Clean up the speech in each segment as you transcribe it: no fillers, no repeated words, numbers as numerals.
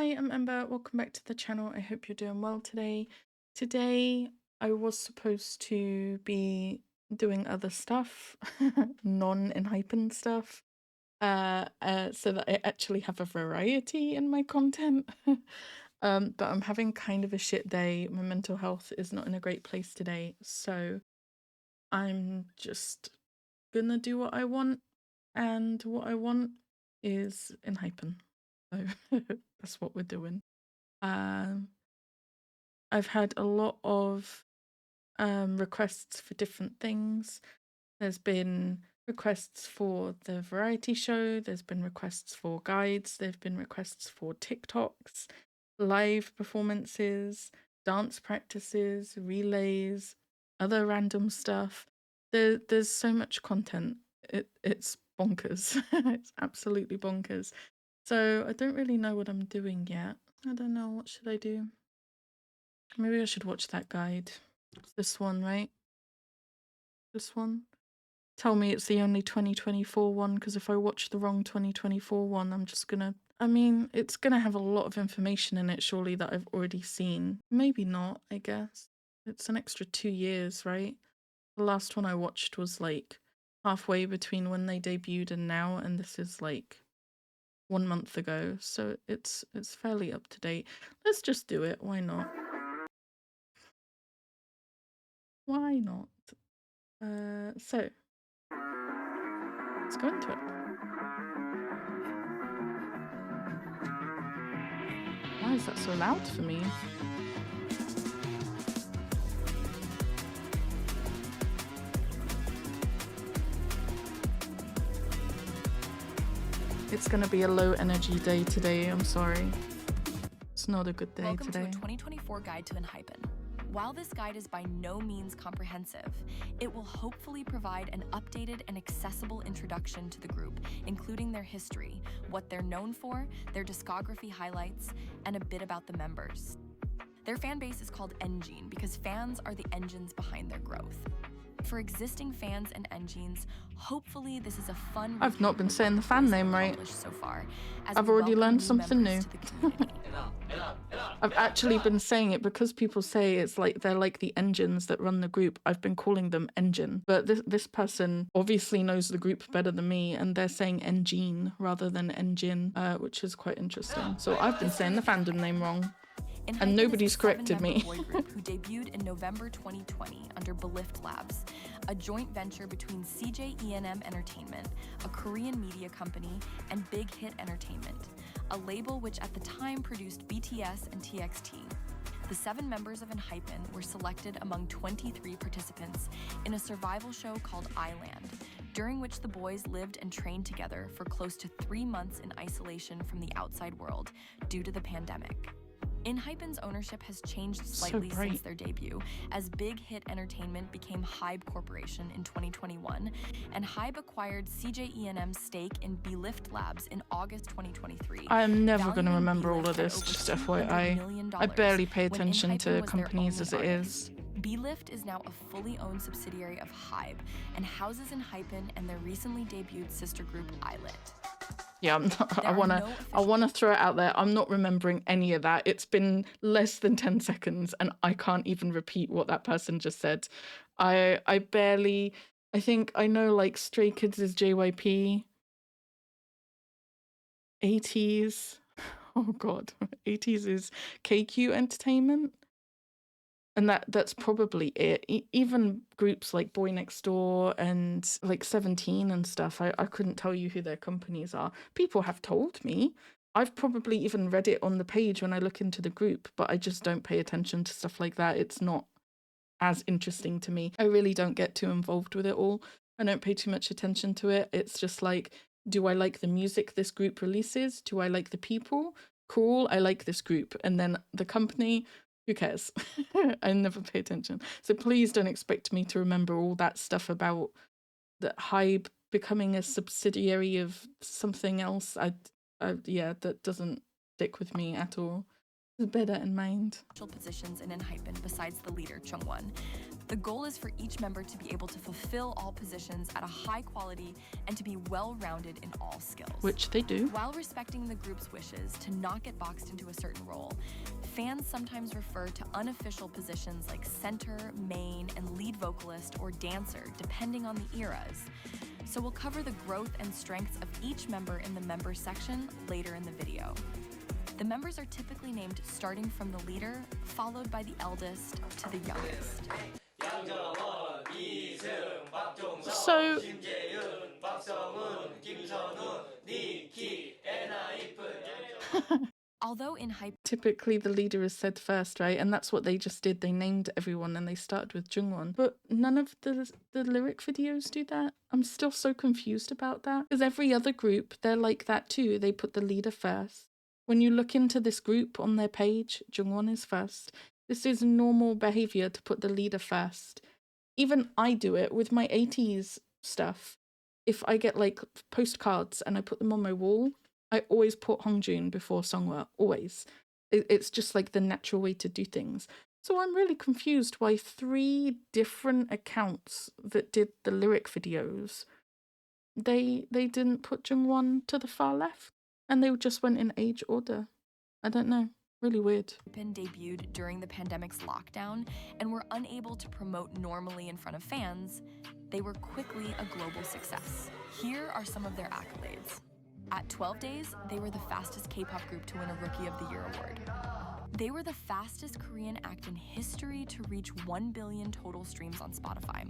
Hi, I'm Ember. Welcome back to the channel. I hope you're doing well today. Today, I was supposed to be doing other stuff, non-Enhypen stuff, so that I actually have a variety in my content. But I'm having kind of a shit day. My mental health is not in a great place today, so I'm just gonna do what I want, and what I want is Enhypen. So that's what we're doing. Um, I've had a lot of requests for different things. There's been requests for the variety show, there's been requests for guides, there've been requests for TikToks, live performances, dance practices, relays, other random stuff. There's so much content. It's bonkers. It's absolutely bonkers. So I don't really know what I'm doing yet. I don't know, what should I do? Maybe I should watch that guide. It's this one, right? This one? Tell me it's the only 2024 one, because if I watch the wrong 2024 one, I'm just gonna... I mean, it's gonna have a lot of information in it, surely, that I've already seen. Maybe not, I guess. It's an extra 2 years, right? The last one I watched was, like, halfway between when they debuted and now, and this is, like, 1 month ago, so it's fairly up to date. Let's just do it, why not? Why not? So let's go into it. Why is that so loud for me? It's gonna be a low energy day today, I'm sorry. It's not a good day Welcome today. to a 2024 guide to Enhypen. While this guide is by no means comprehensive, it will hopefully provide an updated and accessible introduction to the group, including their history, what they're known for, their discography highlights, and a bit about the members. Their fan base is called Engine because fans are the engines behind their growth. For existing fans and Engines, hopefully this is a fun... I've not been saying the fan name right. So far, I've already learned something new. I've actually been saying it because people say it's like they're like the engines that run the group. I've been calling them Engine, but this person obviously knows the group better than me, and they're saying Engine rather than Engine, which is quite interesting. So I've been saying the fandom name wrong. And nobody's corrected me. Boy group who debuted in November 2020 under Belift Labs, a joint venture between CJENM Entertainment, a Korean media company, and Big Hit Entertainment, a label which at the time produced BTS and TXT. The 7 members of Enhypen were selected among 23 participants in a survival show called Island, during which the boys lived and trained together for close to 3 months in isolation from the outside world due to the pandemic. Enhypen's ownership has changed slightly since their debut, as Big Hit Entertainment became Hybe Corporation in 2021, and Hybe acquired CJENM's stake in Belift Labs in August 2023. I'm never going to remember all of this, just FYI. I barely pay attention to companies as it is. Belift is now a fully owned subsidiary of Hybe and houses Enhypen and their recently debuted sister group Islet. Yeah, I wanna throw it out there. I'm not remembering any of that. It's been less than 10 seconds and I can't even repeat what that person just said. I think I know like Stray Kids is JYP. 80s. Oh god. 80s is KQ Entertainment. And that's probably it. Even groups like Boy Next Door and like 17 and stuff, I couldn't tell you who their companies are. People have told me. I've probably even read it on the page when I look into the group, but I just don't pay attention to stuff like that. It's not as interesting to me. I really don't get too involved with it all. I don't pay too much attention to it. It's just like, do I like the music this group releases? Do I like the people? Cool, I like this group. And then the company... who cares? I never pay attention. So please don't expect me to remember all that stuff about the Hybe becoming a subsidiary of something else. Yeah, that doesn't stick with me at all. Bear that in mind. Positions in Enhypen besides the leader, Chungwon. The goal is for each member to be able to fulfill all positions at a high quality and to be well-rounded in all skills. Which they do. While respecting the group's wishes to not get boxed into a certain role, fans sometimes refer to unofficial positions like center, main, and lead vocalist or dancer, depending on the eras. So we'll cover the growth and strengths of each member in the members section later in the video. The members are typically named starting from the leader, followed by the eldest to the youngest. So Although in hype, typically the leader is said first, right? And that's what they just did. They named everyone and they started with Jungwon. But none of the lyric videos do that. I'm still so confused about that. Because every other group, they're like that too. They put the leader first. When you look into this group on their page, Jungwon is first. This is normal behavior to put the leader first. Even I do it with my 80s stuff. If I get like postcards and I put them on my wall, I always put Hongjoon before Songhwa, always. It's just like the natural way to do things. So I'm really confused why 3 different accounts that did the lyric videos, they didn't put Jungwon to the far left and they just went in age order. I don't know. Really weird. Hypen debuted during the pandemic's lockdown and were unable to promote normally in front of fans. They were quickly a global success. Here are some of their accolades. At 12 days, they were the fastest K-pop group to win a Rookie of the Year award. They were the fastest Korean act in history to reach 1 billion total streams on Spotify.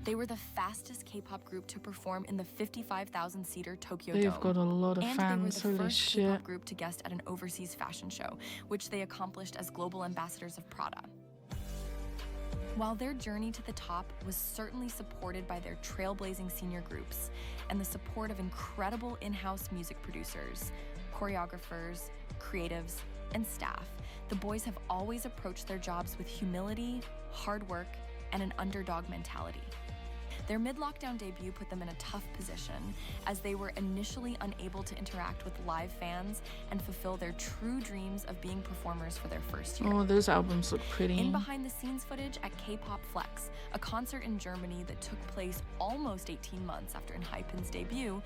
They were the fastest K-pop group to perform in the 55,000-seater Tokyo Dome. They've got a lot of and fans, they were the holy first shit. K-pop group to guest at an overseas fashion show, which they accomplished as global ambassadors of Prada. While their journey to the top was certainly supported by their trailblazing senior groups and the support of incredible in-house music producers, choreographers, creatives, and staff, the boys have always approached their jobs with humility, hard work, and an underdog mentality. Their mid-lockdown debut put them in a tough position, as they were initially unable to interact with live fans and fulfill their true dreams of being performers for their first year. Oh, those albums look pretty. In behind-the-scenes footage at K-Pop Flex, a concert in Germany that took place almost 18 months after ENHYPEN's debut,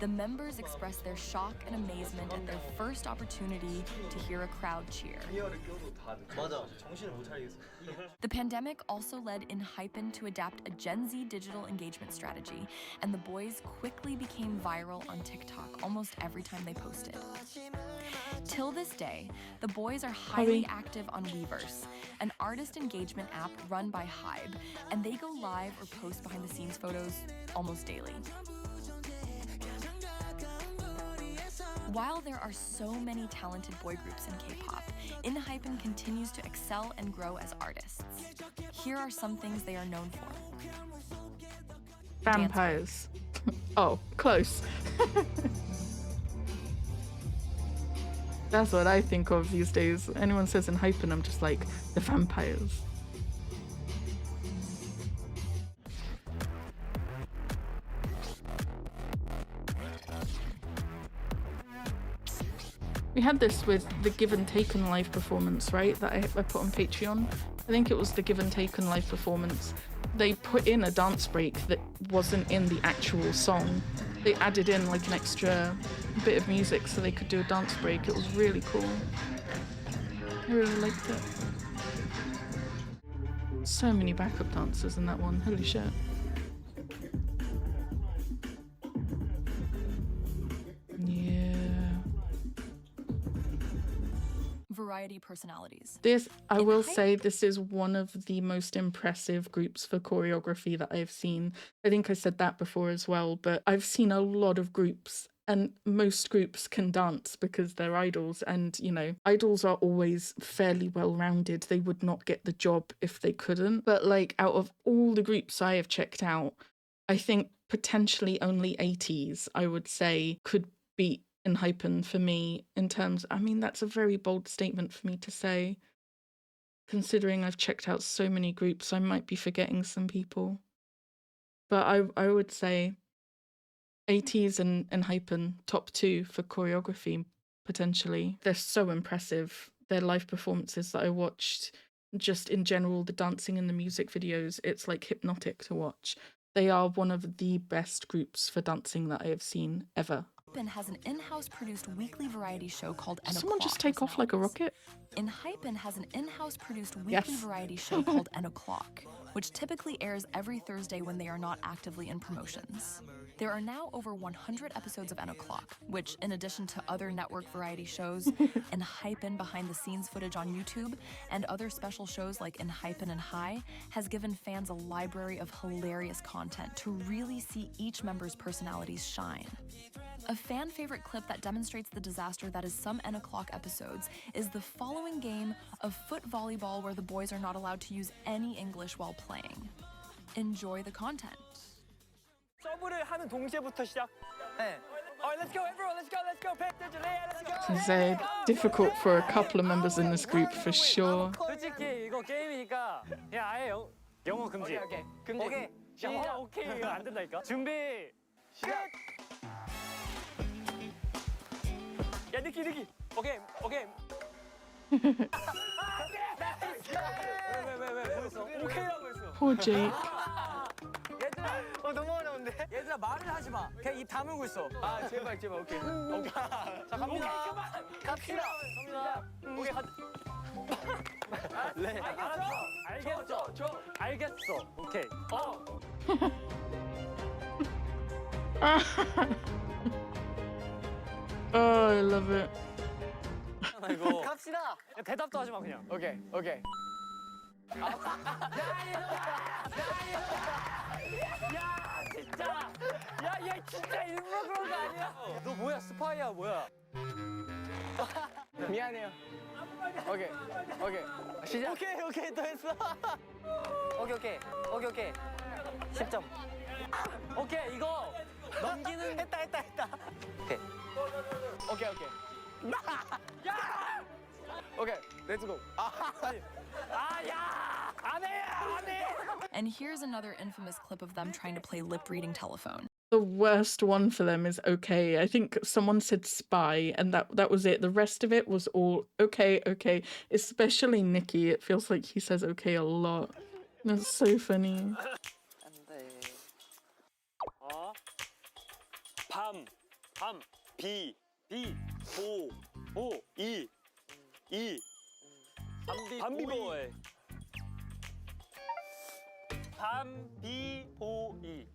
the members expressed their shock and amazement at their first opportunity to hear a crowd cheer. The pandemic also led ENHYPEN to adapt a Gen Z digital engagement strategy, and the boys quickly became viral on TikTok almost every time they posted. Till this day, the boys are highly active on Weverse, an artist engagement app run by Hybe, and they go live or post behind-the-scenes photos almost daily. While there are so many talented boy groups in K-pop, ENHYPEN continues to excel and grow as artists. Here are some things they are known for. Vampires. Oh, close. That's what I think of these days. Anyone says ENHYPEN, I'm just like, the vampires. We had this with the Give and Taken live performance, right? That I put on Patreon. I think it was the Give and Taken live performance. They put in a dance break that wasn't in the actual song. They added in like an extra bit of music so they could do a dance break. It was really cool. I really liked it. So many backup dancers in that one. Holy shit. Variety personalities. This, I will say, this is one of the most impressive groups for choreography that I've seen. I think I said that before as well, but I've seen a lot of groups, and most groups can dance because they're idols, and, you know, idols are always fairly well-rounded. They would not get the job if they couldn't. But, like, out of all the groups I have checked out, I think potentially only 80s, I would say, could beat ENHYPEN for me in terms, I mean, that's a very bold statement for me to say, considering I've checked out so many groups. I might be forgetting some people, but I would say 80s and ENHYPEN top 2 for choreography potentially. They're so impressive. Their live performances that I watched just in general, the dancing and the music videos, it's like hypnotic to watch. They are one of the best groups for dancing that I have seen ever. Has an in-house produced weekly variety show called Did someone just take off like a rocket? Enhypen has an in-house produced weekly Yes. variety show called N O'Clock, which typically airs every Thursday when they are not actively in promotions. There are now over 100 episodes of N O'Clock, which, in addition to other network variety shows, Enhypen behind-the-scenes footage on YouTube, and other special shows like Enhypen and High, has given fans a library of hilarious content to really see each member's personalities shine. A fan favorite clip that demonstrates the disaster that is some N O'Clock episodes is the following game of foot volleyball where the boys are not allowed to use any English while playing. Enjoy the content. 서브를 하는 동시에부터 시작. 네. Let's go everyone. Let's go. Pep to Julia. Let's go. This is difficult for a couple of members in this group for sure. 솔직히 이거 게임이니까 그냥 아예 영어 금지. 오케이. 금지. 오케이. 시작. 오케이. 이거 안 된다니까. 준비. 시작. 야, 느끼. 오케이. 왜 했어? 오케이라고 했어. Poor Jake. 얘들아, 너무 어려운데? 얘들아, 말을 하지 마. 그냥 입 다물고 있어. 아, 제발, 오케이. 자, 갑니다. 그만. 갑시다. 오케이, 네. 알겠어. 오케이. Oh, I love it. 이거. 갑시다. 대답도 하지 마, 그냥. 오케이. 야, 진짜. 얘 진짜 일부러 그런 거 아니야? 너 뭐야, 스파이야, 뭐야? 미안해요. 오케이. 시작. 오케이, 또 했어. 오케이. 10점. 오케이, 이거 넘기는. 했다. 오케이. 야! 오케이, 렛츠고. 야! 안 해! And here's another infamous clip of them trying to play lip-reading telephone. The worst one for them is okay. I think someone said spy, and that was it. The rest of it was all okay. Especially Nikki. It feels like he says okay a lot. That's so funny. 밤비보이. 밤비보이.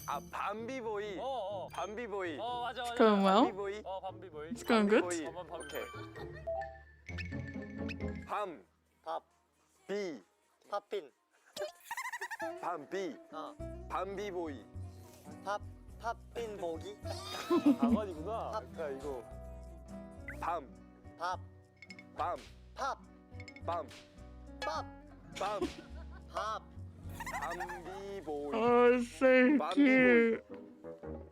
아, 밤비보이. 밤비보이. 맞아. It's going well. 밤비보이. 밤비보이. It's going good. 오케이. 밤. 밥, 비. 팝핀, 밤비. 밤비보이. 팝핀 보기, 강원이구나. 야, 이거. 밤. 밥, 밤. 팝, 밤. 밥, 밤. 밥, 밤비보이. Oh, it's so cute.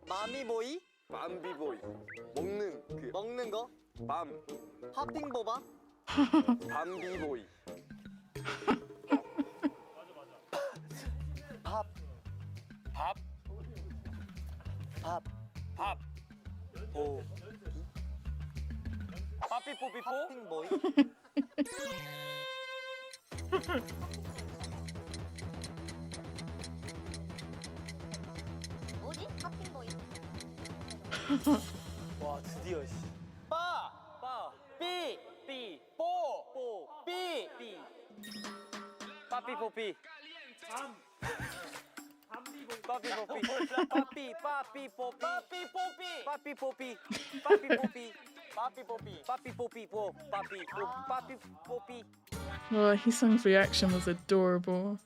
마미보이, 밤비보이. 먹는 그 먹는 거, 밤. 팝핑 보바, 밤비보이. 밥, 밥. 보, 빠삐뽀삐뽀. 팝핑 보이, 뭐지? 팝핑 보이. 와, 드디어 씨. 빠. 삐. 삐. 빠삐뽀삐. 빠삐뽀삐. Oh, Heesung's reaction was adorable.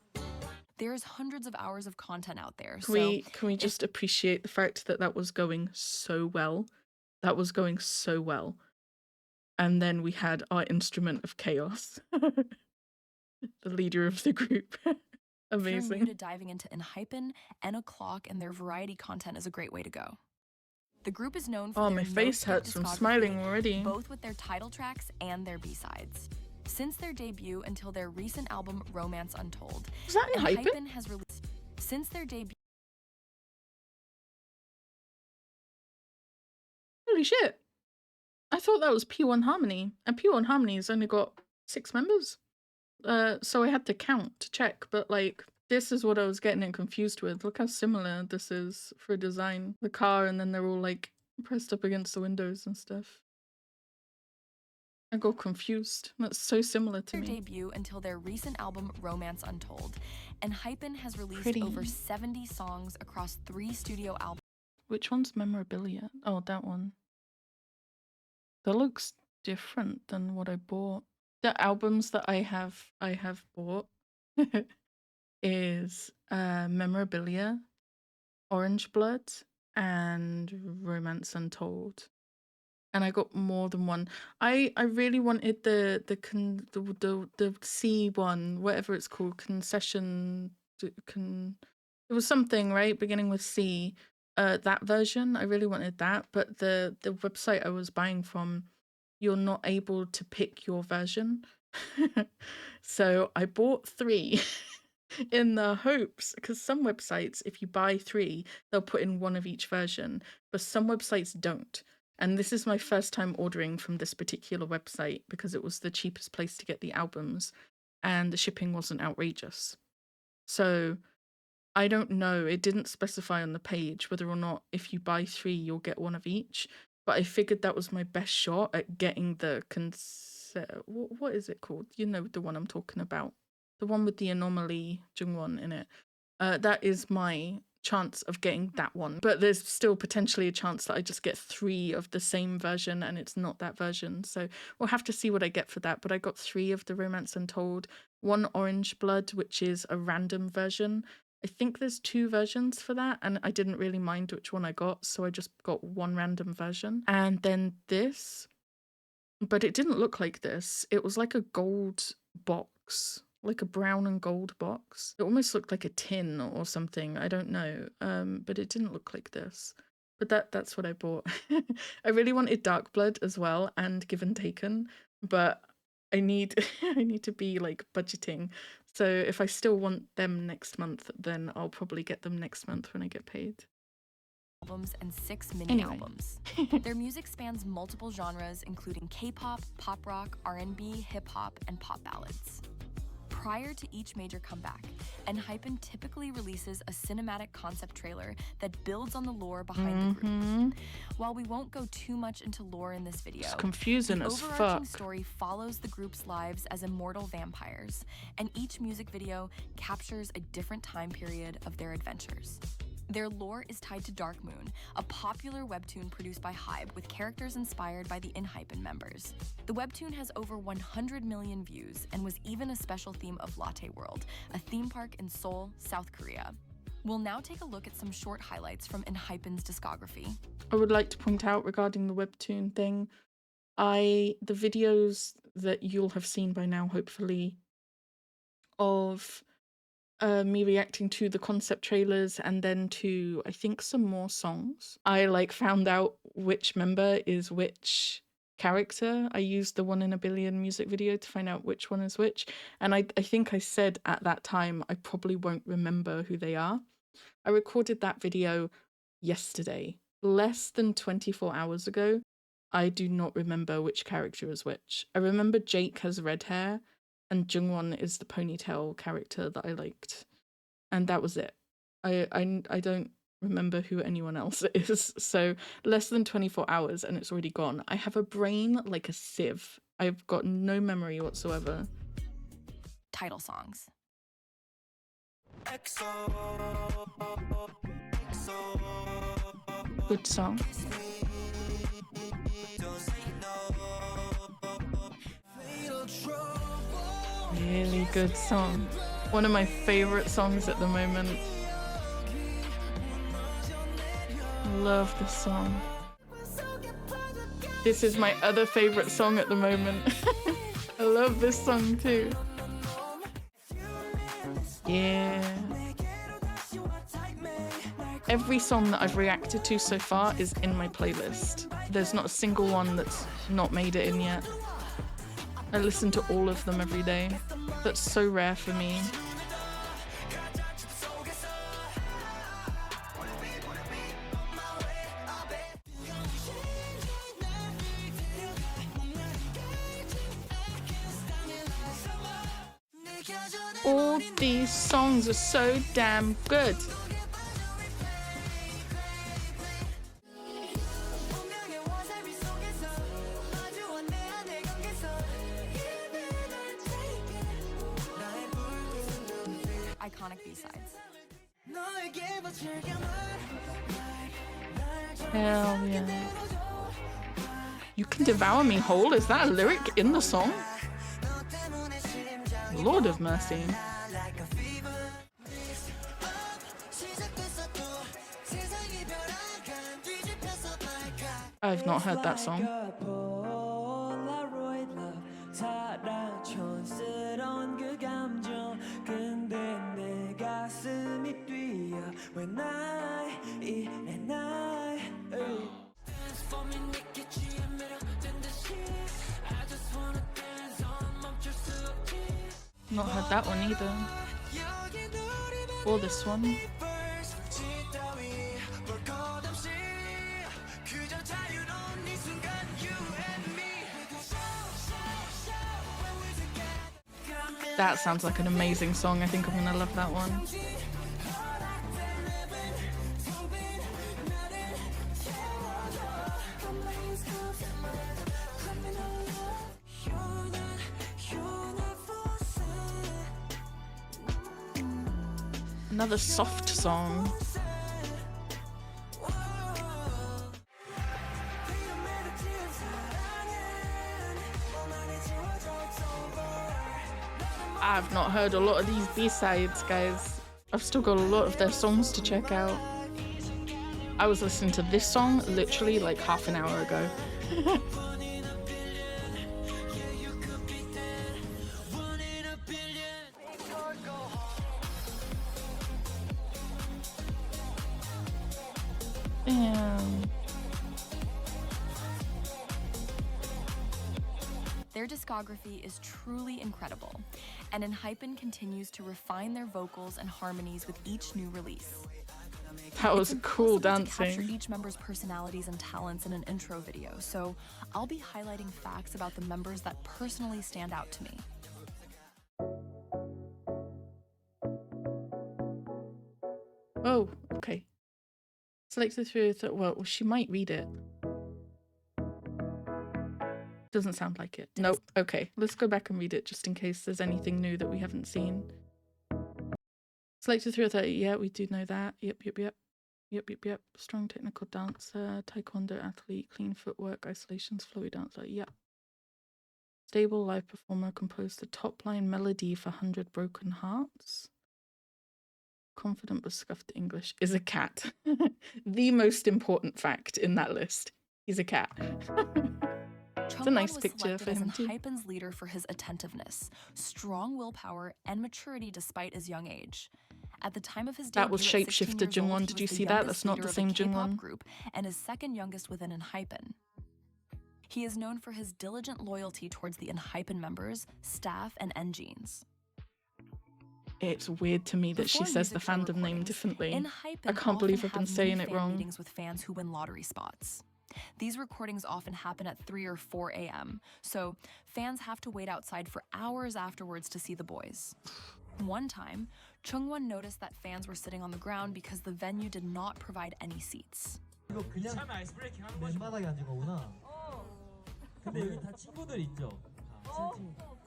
There's hundreds of hours of content out there, Can we just appreciate the fact that was going so well? That was going so well. And then we had our instrument of chaos. The leader of the group. if you're new Amazing. to diving into Enhypen, N O'Clock, and their variety content is a great way to go. The group is known for Oh, their my face no-skip hurts from discography, smiling already. both with their title tracks and their B-sides. Since their debut until their recent album Romance Untold, Was that in Hypen? Enhypen has released since their debut. Holy shit. I thought that was P1 Harmony. And P1 Harmony's only got 6 members. So I had to count to check, but like this is what I was getting it confused with. Look how similar this is for design. The car, and then they're all like pressed up against the windows and stuff. I got confused. That's so similar to Their me. debut until their recent album Romance Untold, and Hypen has released Pretty. over 70 songs across 3 studio albums. Which one's memorabilia? Oh, that one. That looks different than what I bought. The albums that I have bought is Memorabilia, Orange Blood, and Romance Untold. And I got more than one. I really wanted the C one, whatever it's called, it was something, right, beginning with C. That version, I really wanted that, but the website I was buying from, you're not able to pick your version. So I bought 3 in the hopes, because some websites, if you buy 3, they'll put in one of each version, but some websites don't. And this is my first time ordering from this particular website because it was the cheapest place to get the albums and the shipping wasn't outrageous. So I don't know, it didn't specify on the page whether or not if you buy 3 you'll get one of each, but I figured that was my best shot at getting the what is it called? You know the one I'm talking about. The one with the Anomaly Jungwon in it. That is my chance of getting that one. But there's still potentially a chance that I just get 3 of the same version and it's not that version. So we'll have to see what I get for that. But I got 3 of the Romance Untold, 1 Orange Blood, which is a random version. I think there's 2 versions for that, and I didn't really mind which one I got, so I just got 1 random version. And then this, but it didn't look like this. It was like a gold box, like a brown and gold box. It almost looked like a tin or something. I don't know, but it didn't look like this. But that's what I bought. I really wanted Dark Blood as well and Give and Taken, but I need I need to be like budgeting. So if I still want them next month, then I'll probably get them next month when I get paid. Albums and 6 mini Anyway. albums. Their music spans multiple genres, including K-pop, pop rock, R&B, hip-hop, and pop ballads. Prior to each major comeback, Hypen typically releases a cinematic concept trailer that builds on the lore behind the group. While we won't go too much into lore in this video, It's confusing the as overarching fuck. story follows the group's lives as immortal vampires, and each music video captures a different time period of their adventures. Their lore is tied to Dark Moon, a popular webtoon produced by Hybe with characters inspired by the Hypen members. The webtoon has over 100 million views and was even a special theme of Latte World, a theme park in Seoul, South Korea. We'll now take a look at some short highlights from Hypen's discography. I would like to point out regarding the webtoon thing, the videos that you'll have seen by now, hopefully, of me reacting to the concept trailers and then to, I think, some more songs. I like found out which member is which character. I used the 1 in a Billion music video to find out which one is which. And I think I said at that time, I probably won't remember who they are. I recorded that video yesterday, less than 24 hours ago. I do not remember which character is which. I remember Jake has red hair and Jungwon is the ponytail character that I liked. And that was it. I don't remember who anyone else is. So less than 24 hours and it's already gone. I have a brain like a sieve. I've got no memory whatsoever. Title songs. Good song. Really good song. One of my favorite songs at the moment. Love this song. This is my other favorite song at the moment. I love this song too. Yeah. Every song that I've reacted to so far is in my playlist. There's not a single one that's not made it in yet. I listen to all of them every day. That's so rare for me. All these songs are so damn good. Iconic B-sides. Hell yeah. You Can Devour Me Whole? Is that a lyric in the song? Lord of mercy. I've not heard that song. Not heard that one either. Or this one. That sounds like an amazing song. I think I'm gonna love that one. Another soft song. I've not heard a lot of these B-sides, guys. I've still got a lot of their songs to check out. I was listening to this song literally like half an hour ago. Damn. Their discography is truly incredible, and Enhypen continues to refine their vocals and harmonies with each new release. That was cool impossible to capture dancing. each member's personalities and talents in an intro video, so I'll be highlighting facts about the members that personally stand out to me. Oh, okay. Select the three. Well, she might read it. Doesn't sound like it. Nope. Okay, let's go back and read it just in case there's anything new that we haven't seen. Select the 3 or 30. Yeah, we do know that. Yep. Strong technical dancer, taekwondo athlete, clean footwork, isolations, flowy dancer. Yep. Stable live performer, composed the top line melody for 100 Broken Hearts. Confident but scuffed English is a cat. The most important fact in that list. He's a cat. It's a nice picture for him too. Enhypen's leader for his attentiveness, strong willpower, and maturity despite his young age. At the time of his debut, That was at 16 Shapeshifter years old, Jungwon. he Did was you the see that? youngest That's not leader the of same a K-pop Jungwon. group and is second youngest within Enhypen. He is known for his diligent loyalty towards the Enhypen members, staff, and engines. It's weird to me that she Before says the music show fandom name recordings, differently. Enhypen I can't believe often I've been have saying mini it fan wrong. meetings with fans who win lottery spots. These recordings often happen at 3 or 4 a.m., so fans have to wait outside for hours afterwards to see the boys. One time, Chungwon noticed that fans were sitting on the ground because the venue did not provide any seats. 이거 그냥 맨바닥에 앉은 거구나. 근데 여기 다 친구들 있죠?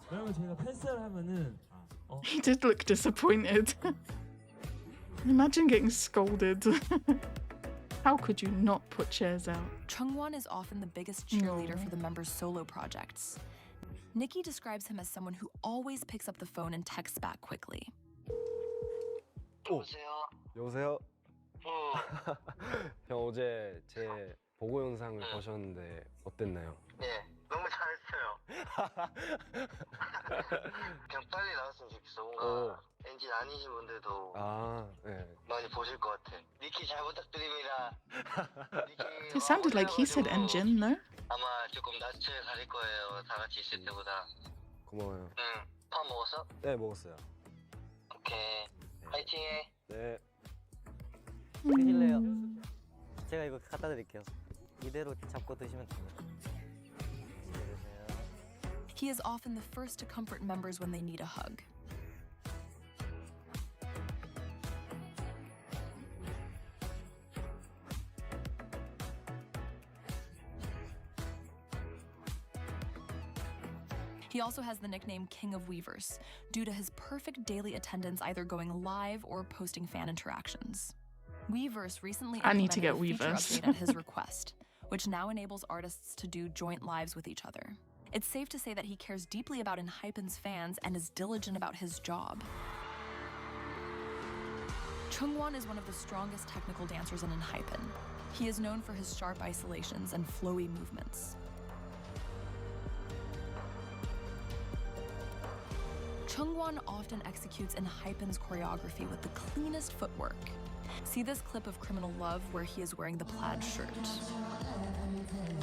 그러면 저희가 패스를 하면은 He did look disappointed. Imagine getting scolded. How could you not put chairs out? Chungwon is often the biggest cheerleader for the members' solo projects. Nikki describes him as someone who always picks up the phone and texts back quickly. 여보세요? 여보세요? 형 어제 제 보고 영상을 보셨는데 어땠나요? 예, 너무 잘했어요. 그냥 빨리 나왔으면 좋겠어. 뭔가 엔진 아니신 분들도 아, 네. 많이 보실 것 같아. 니키 잘 부탁드립니다. It sounded like he said engine, no? 아마 조금 낯을 가릴 거예요. 다 같이 있을 때보다. 고마워요. 응. 밥 먹었어? 네, 먹었어요. 오케이. 파이팅해. 네. 드실래요? 제가 이거 갖다 드릴게요. 이대로 잡고 드시면 됩니다. He is often the first to comfort members when they need a hug. also has the nickname King of Weavers due to his perfect daily attendance either going live or posting fan interactions. Weverse recently I need to implemented get a feature Weverse. update at his request, which now enables artists to do joint lives with each other. It's safe to say that he cares deeply about Enhypen's fans and is diligent about his job. Chungwon is one of the strongest technical dancers in Enhypen. He is known for his sharp isolations and flowy movements. Chungwon often executes Enhypen's choreography with the cleanest footwork. See this clip of Criminal Love where he is wearing the plaid shirt.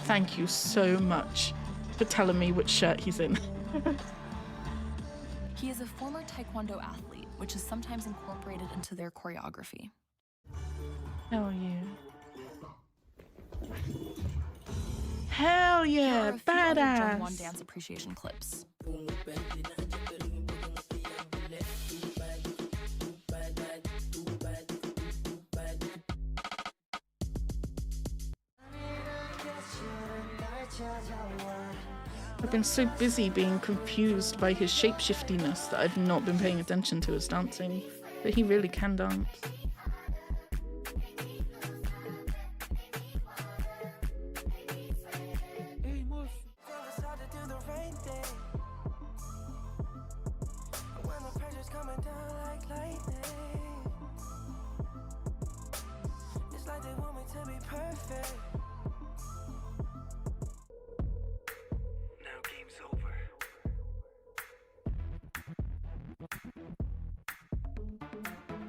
Thank you so much for telling me which shirt he's in. He is a former Taekwondo athlete, which is sometimes incorporated into their choreography. Hell yeah. Hell Here yeah, are a few other Jungwon badass. dance appreciation clips. I've been so busy being confused by his shapeshiftiness that I've not been paying attention to his dancing, but he really can dance.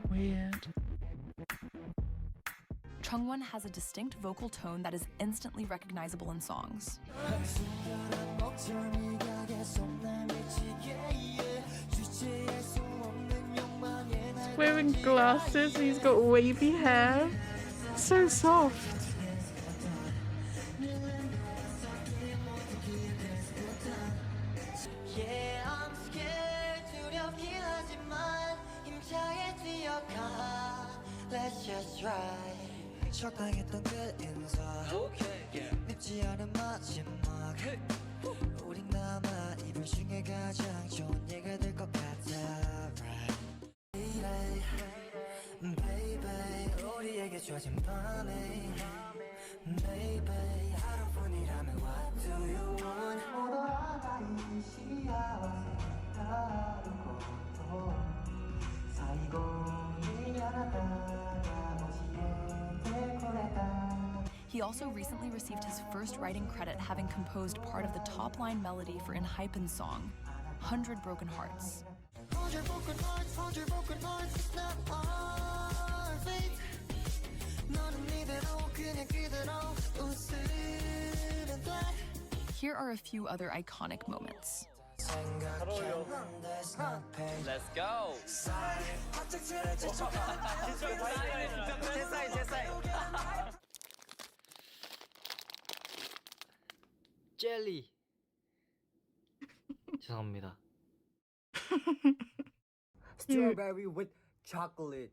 Weird. Chungwon has a distinct vocal tone that is instantly recognizable in songs. He's wearing glasses, he's got wavy hair. So soft. Let's just try. 적당했던 그 인사. 밉지 않은 마지막. 우린 남아 이별 중에 가장 좋은 예가 될 것 같아. Baby, 우리에게 주어진 밤에. Baby, 하루뿐이라면 what do you want? 모두 하나 이 시야와 다르고 사이고 미안하다. He also recently received his first writing credit, having composed part of the top-line melody for Enhypen's song, 100 Broken Hearts. 100 broken hearts, 100 broken hearts, it's not our fate. 너는 이대로 그냥 그대로 웃으면 돼. Here are a few other iconic moments. Let's go. 제 사이. 젤리. 죄송합니다. Strawberry with chocolate.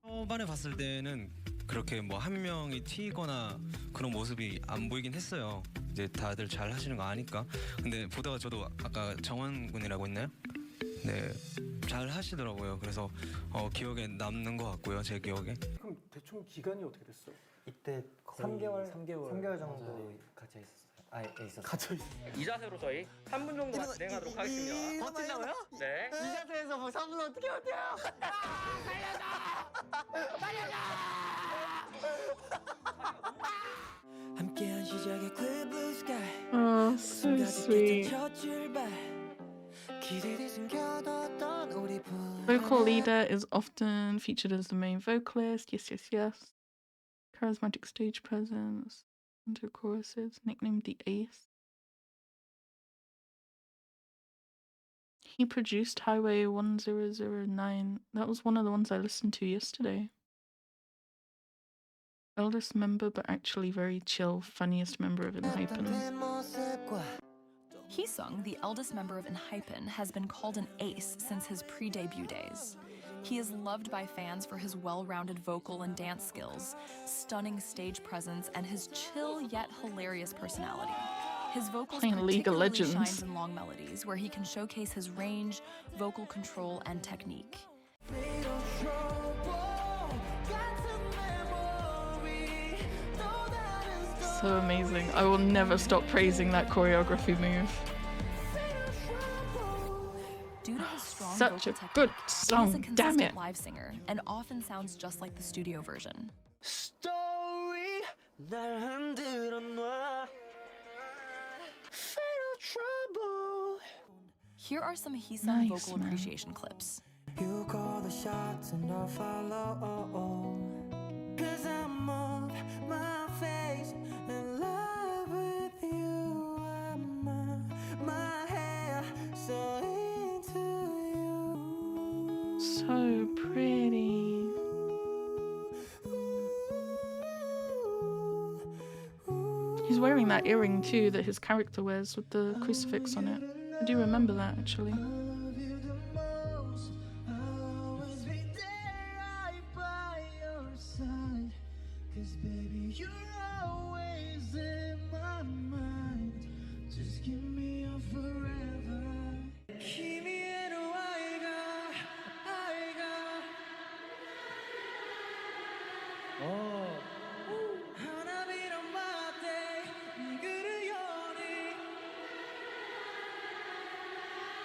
초반에 봤을 때는 그렇게 뭐 한 명이 튀거나 그런 모습이 안 보이긴 했어요. 이제 다들 잘 하시는 거 아니까. 근데 보다가 저도 아까 정원 군이라고 했나요? 네, 잘 하시더라고요. 그래서 기억에 남는 것 같고요, 제 기억에. 그럼 대충 기간이 어떻게 됐어요? 이때 거의 3개월 정도 같이 있었어요. 있었어요. 갇혀 있어요. 이 자세로 저희 3분 정도 진행하도록 하겠습니다. 버틴다고요? 네. 이 자세에서 뭐 3분 어떻게 버텨요? 함께한 시작의 clear blue sky. Oh, so sweet. 첫 출발. 기대돼 숨겨뒀던 우리 Vocal leader is often featured as the main vocalist. Yes, yes, yes. Charismatic stage presence. Into choruses. Nicknamed the Ace. He produced Highway 1009. That was one of the ones I listened to yesterday. Eldest member, but actually very chill, funniest member of Enhypen. Heesung, the eldest member of Enhypen, has been called an ace since his pre-debut days. He is loved by fans for his well-rounded vocal and dance skills, stunning stage presence, and his chill yet hilarious personality. His vocals Playing League of particularly Legends. shines in long melodies, where he can showcase his range, vocal control, and technique. So amazing. I will never stop praising that choreography move. Due to his strong Such a vocal good technique, he is a song, damn consistent it. live singer and often sounds just like the studio version. Story 날 흔들어 놔. Fatal trouble. Here are some Heesung Nice, vocal man. appreciation clips. You call the shots and I'll follow. 'Cause I'm off my face in love with you. My hair so into you. So pretty. He's wearing that earring too that his character wears with the crucifix on it. I do remember that actually.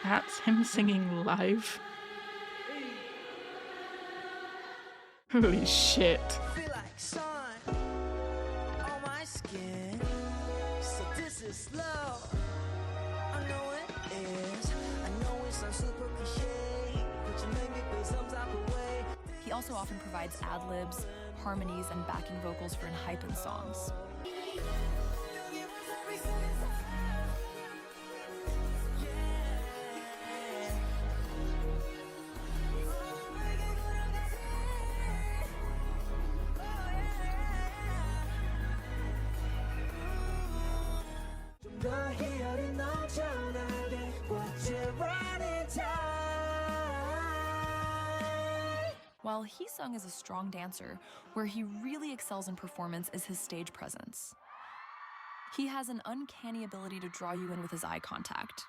That's him singing live. Holy shit. Feel like sun on my skin. So this is love. I know it is. I know it sounds super cliche, but you make me feel some type of way. He also often provides ad-libs, harmonies, and backing vocals for Enhypen songs. While Heesung is a strong dancer, where he really excels in performance is his stage presence. He has an uncanny ability to draw you in with his eye contact.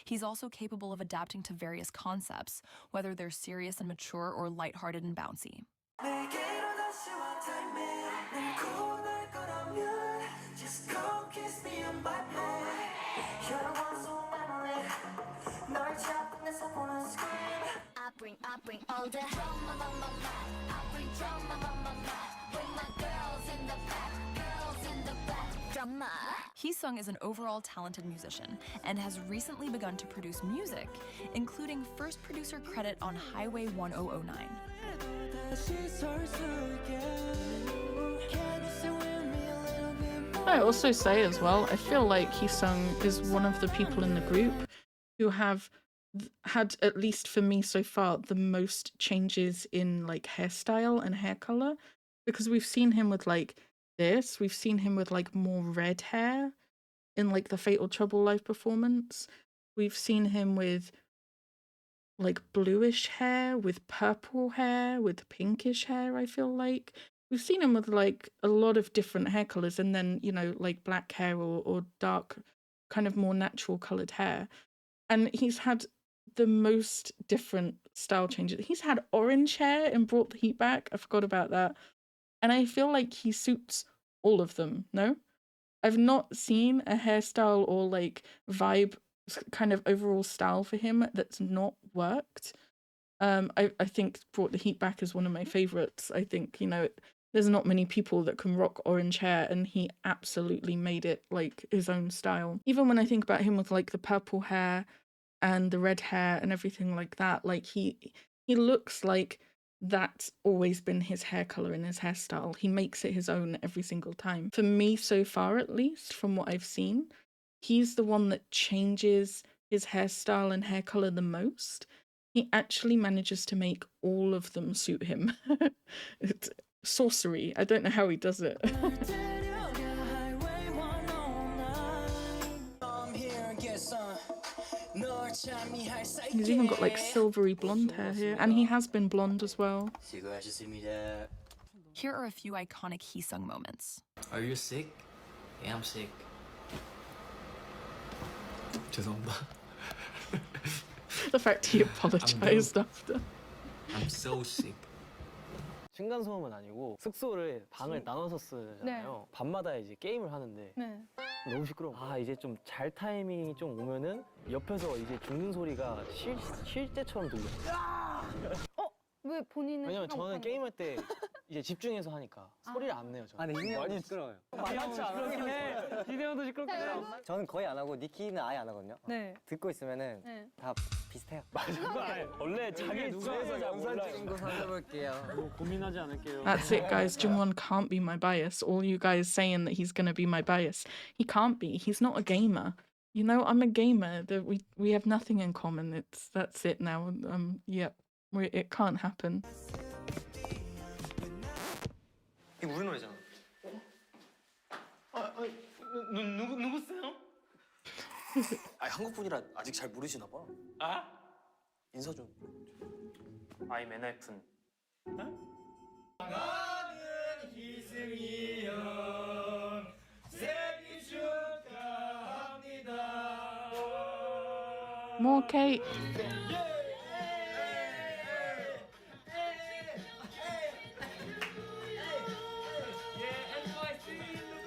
He's also capable of adapting to various concepts, whether they're serious and mature or lighthearted and bouncy. I bring all the drama, I bring drama, bring my girls in the back, drama. Heesung is an overall talented musician and has recently begun to produce music, including first producer credit on Highway 1009. I also say as well, I feel like Heesung is one of the people in the group who have had, at least for me so far, the most changes in like hairstyle and hair color, because we've seen him with like this, we've seen him with like more red hair in like the Fatal Trouble live performance, we've seen him with like bluish hair, with purple hair, with pinkish hair. I feel like we've seen him with like a lot of different hair colors, and then, you know, like black hair or dark, kind of more natural colored hair. And he's had the most different style changes. He's had orange hair and Brought the Heat Back. I forgot about that. And I feel like he suits all of them. No, I've not seen a hairstyle or like vibe kind of overall style for him that's not worked. I think Brought the Heat Back is one of my favorites. I think, you know, there's not many people that can rock orange hair, and he absolutely made it like his own style. Even when I think about him with like the purple hair and the red hair and everything like that, like he looks like that's always been his hair color and his hairstyle. He makes it his own every single time. For me, so far at least, from what I've seen, he's the one that changes his hairstyle and hair color the most. He actually manages to make all of them suit him. It's sorcery. I don't know how he does it. He's even got like silvery blonde hair here, and he has been blonde as well. Here are a few iconic Heesung moments. Are you sick? Yeah, I'm sick. 죄송합니다. The fact he apologized after. I'm so sick. 층간소음은 아니고 숙소를 방을 나눠서 쓰잖아요. 밤마다 이제 게임을 하는데 네. 너무 시끄러워. 아 이제 좀 잘 타이밍이 좀 오면은 옆에서 이제 죽는 소리가 실제처럼 들려. 왜 본인은 왜냐면 시간 저는 못하는 게임할 때 이제 집중해서 하니까 소리를 안 내요. 저는. 근데 많이 시끄러워요. 만만치 않긴 해. 기대형도 시끄럽게 해. 저는 거의 안 하고 니키는 아예 안 하거든요. 네. 듣고 있으면은 네. 다 비슷해요. 원래 자기 주에서 영상 찍은 거 찾아볼게요. 고민하지 않을게요. That's it, guys. Jungwon can't be my bias. All you guys saying that he's gonna be my bias. He can't be. He's not a gamer. You know, I'm a gamer. That we have nothing in common. That's it now. Yep. It can't happen. 이거 우리 노래잖아. 누구세요? 아 한국 분이라 아직 잘 모르시나 봐. 아? 인사 좀. I'm NFN. More cake.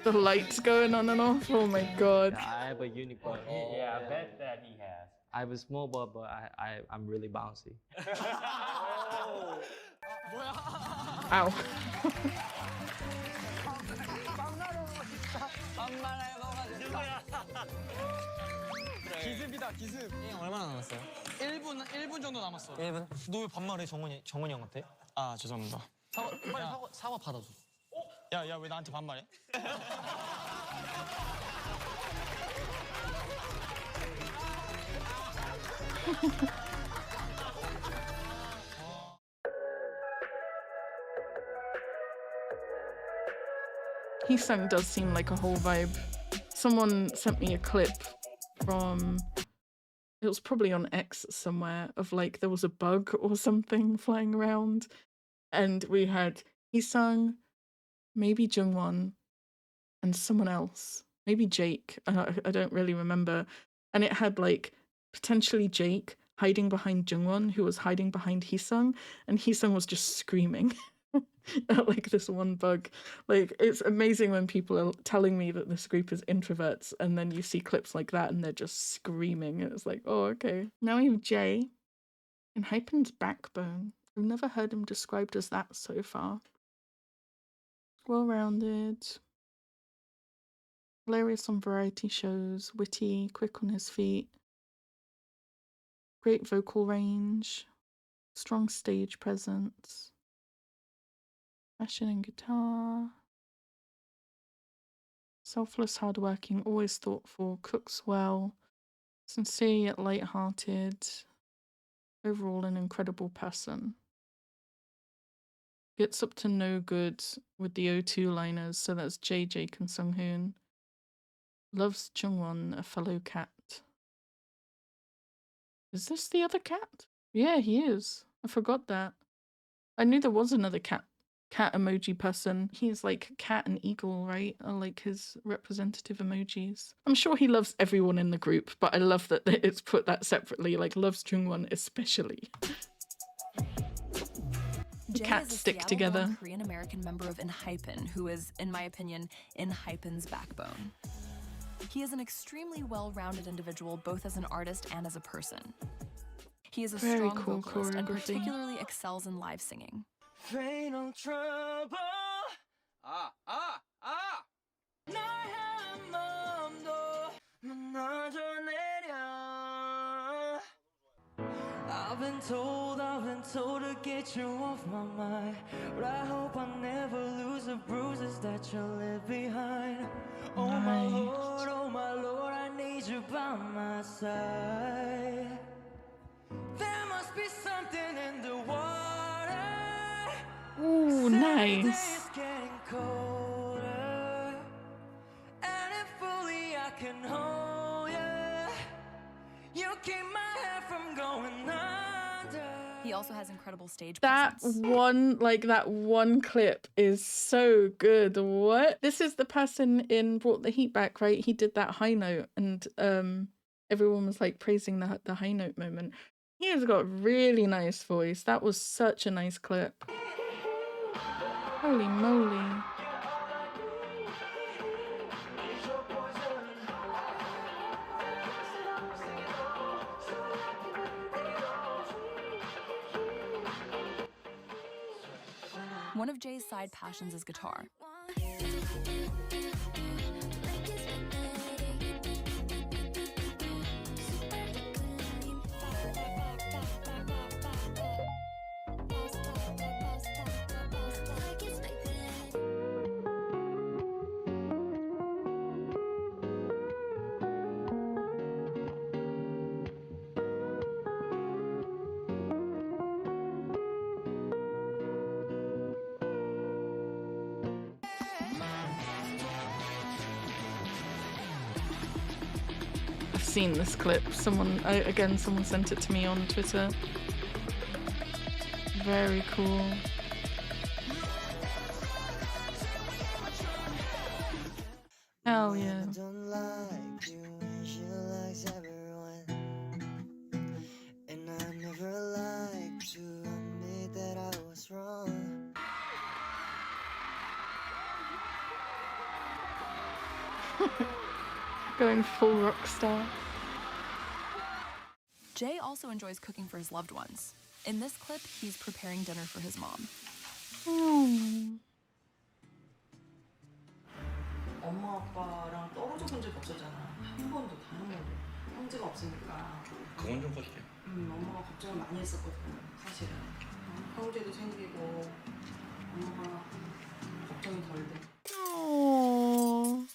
The lights going on and off. Oh my god. I have a unicorn. Yeah, I bet that he has. I have a small ball, but I'm really bouncy. Ow. 기습이다 기습. 얼마나 남았어요? 1분 정도 남았어. 1분? 너 왜 반말해 정원이 형한테? 아 죄송합니다. 빨리 사과 받아줘. 야 왜 나한테 반말해? Heesung does seem like a whole vibe. Someone sent me a clip from, it was probably on X somewhere, of like there was a bug or something flying around, and we had Heesung, maybe Jungwon, and someone else, maybe Jake. I don't really remember, and it had like potentially Jake hiding behind Jungwon, who was hiding behind Heesung, and Heesung was just screaming. At like this one bug. Like, it's amazing when people are telling me that this group is introverts and then you see clips like that and they're just screaming. And it's like, oh, okay. Now we have Jay in Hypen's Backbone. I've never heard him described as that so far. Well-rounded. Hilarious on variety shows. Witty, quick on his feet. Great vocal range. Strong stage presence. Passion and guitar. Selfless, hardworking, always thoughtful, cooks well, sincere yet light-hearted. Overall, an incredible person. Gets up to no good with the O2 liners, so that's Jay, Jake, and Sunghoon. Loves Jungwon, a fellow cat. Is this the other cat? Yeah, he is. I forgot that. I knew there was another cat emoji person. He's like cat and eagle, right? Are like his representative emojis. I'm sure he loves everyone in the group, but I love that it's put that separately, like loves Jungwon especially. The cats stick together. Korean American member of ENHYPEN, who is, in my opinion, ENHYPEN's backbone. He is an extremely well-rounded individual, both as an artist and as a person. He is a Very strong cool vocalist and choreography. particularly excels in live singing. Rain on trouble 나의 마음도 무너져 내려 I've been told to get you off my mind But I hope I never lose the bruises that you left behind Oh my Lord, I need you by my side There must be something in the water Ooh, nice. It's getting colder, and if fully I can hold you, you keep my head from going under. He also has incredible stage That presence. that one clip is so good. What? This is the person in Brought the Heat Back, right? He did that high note and everyone was like praising the high note moment. He has got a really nice voice. That was such a nice clip. Holy moly. One of Jay's side passions is guitar. I've seen this clip. Someone sent it to me on Twitter. Very cool. Hell yeah. Don't like you and she likes everyone. And I never like to admit that I was wrong. Going full rock star. Jay also enjoys cooking for his loved ones. In this clip, he's preparing dinner for his mom. 엄마 아빠랑 떨어져 본 적이 없었잖아. 한 번도 단 한 번도. 형제가 없으니까. 그건 좀 그렇지. 엄마가 걱정을 많이 했었거든. 사실은. 형제도 생기고 엄마가 걱정이 덜 돼. Aww.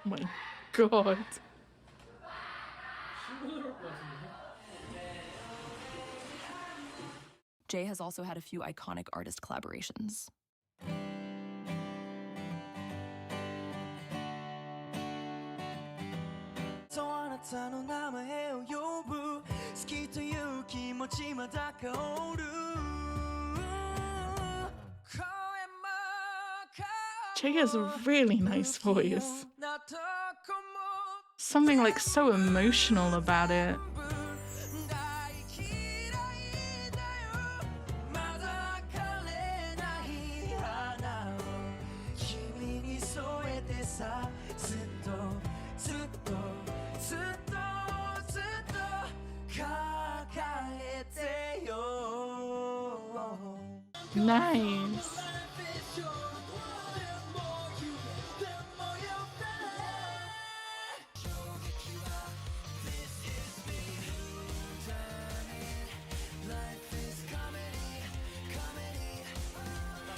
Oh my god. Jay has also had a few iconic artist collaborations. Jay has a really nice voice. Something like so emotional about it. Nice.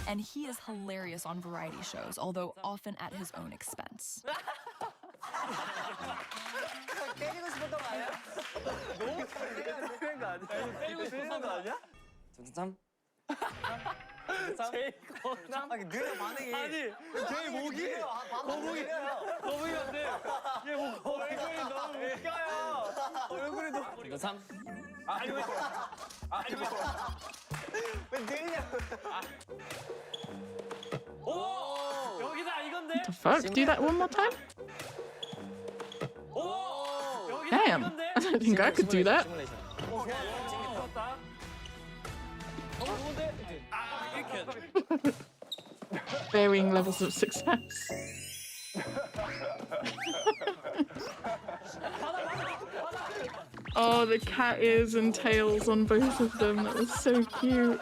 And he is hilarious on variety shows, although often at his own expense. 때리고 싶었던 거 아니야? 너무 때리는 거 아니야? 때리고 싶었던 거 아니야? 좀 제일 아니 느려 반응이 아니 제일 목이 거북이 같아 얘뭐 얼굴이 너무 웃겨요 얼굴이 너무 이거 3 아니 왜 느리냐고 오 여기다 이건데 What the fuck? Do that one more time? Damn, I don't think I could do that. Varying levels of success. Oh, the cat ears and tails on both of them. That was so cute.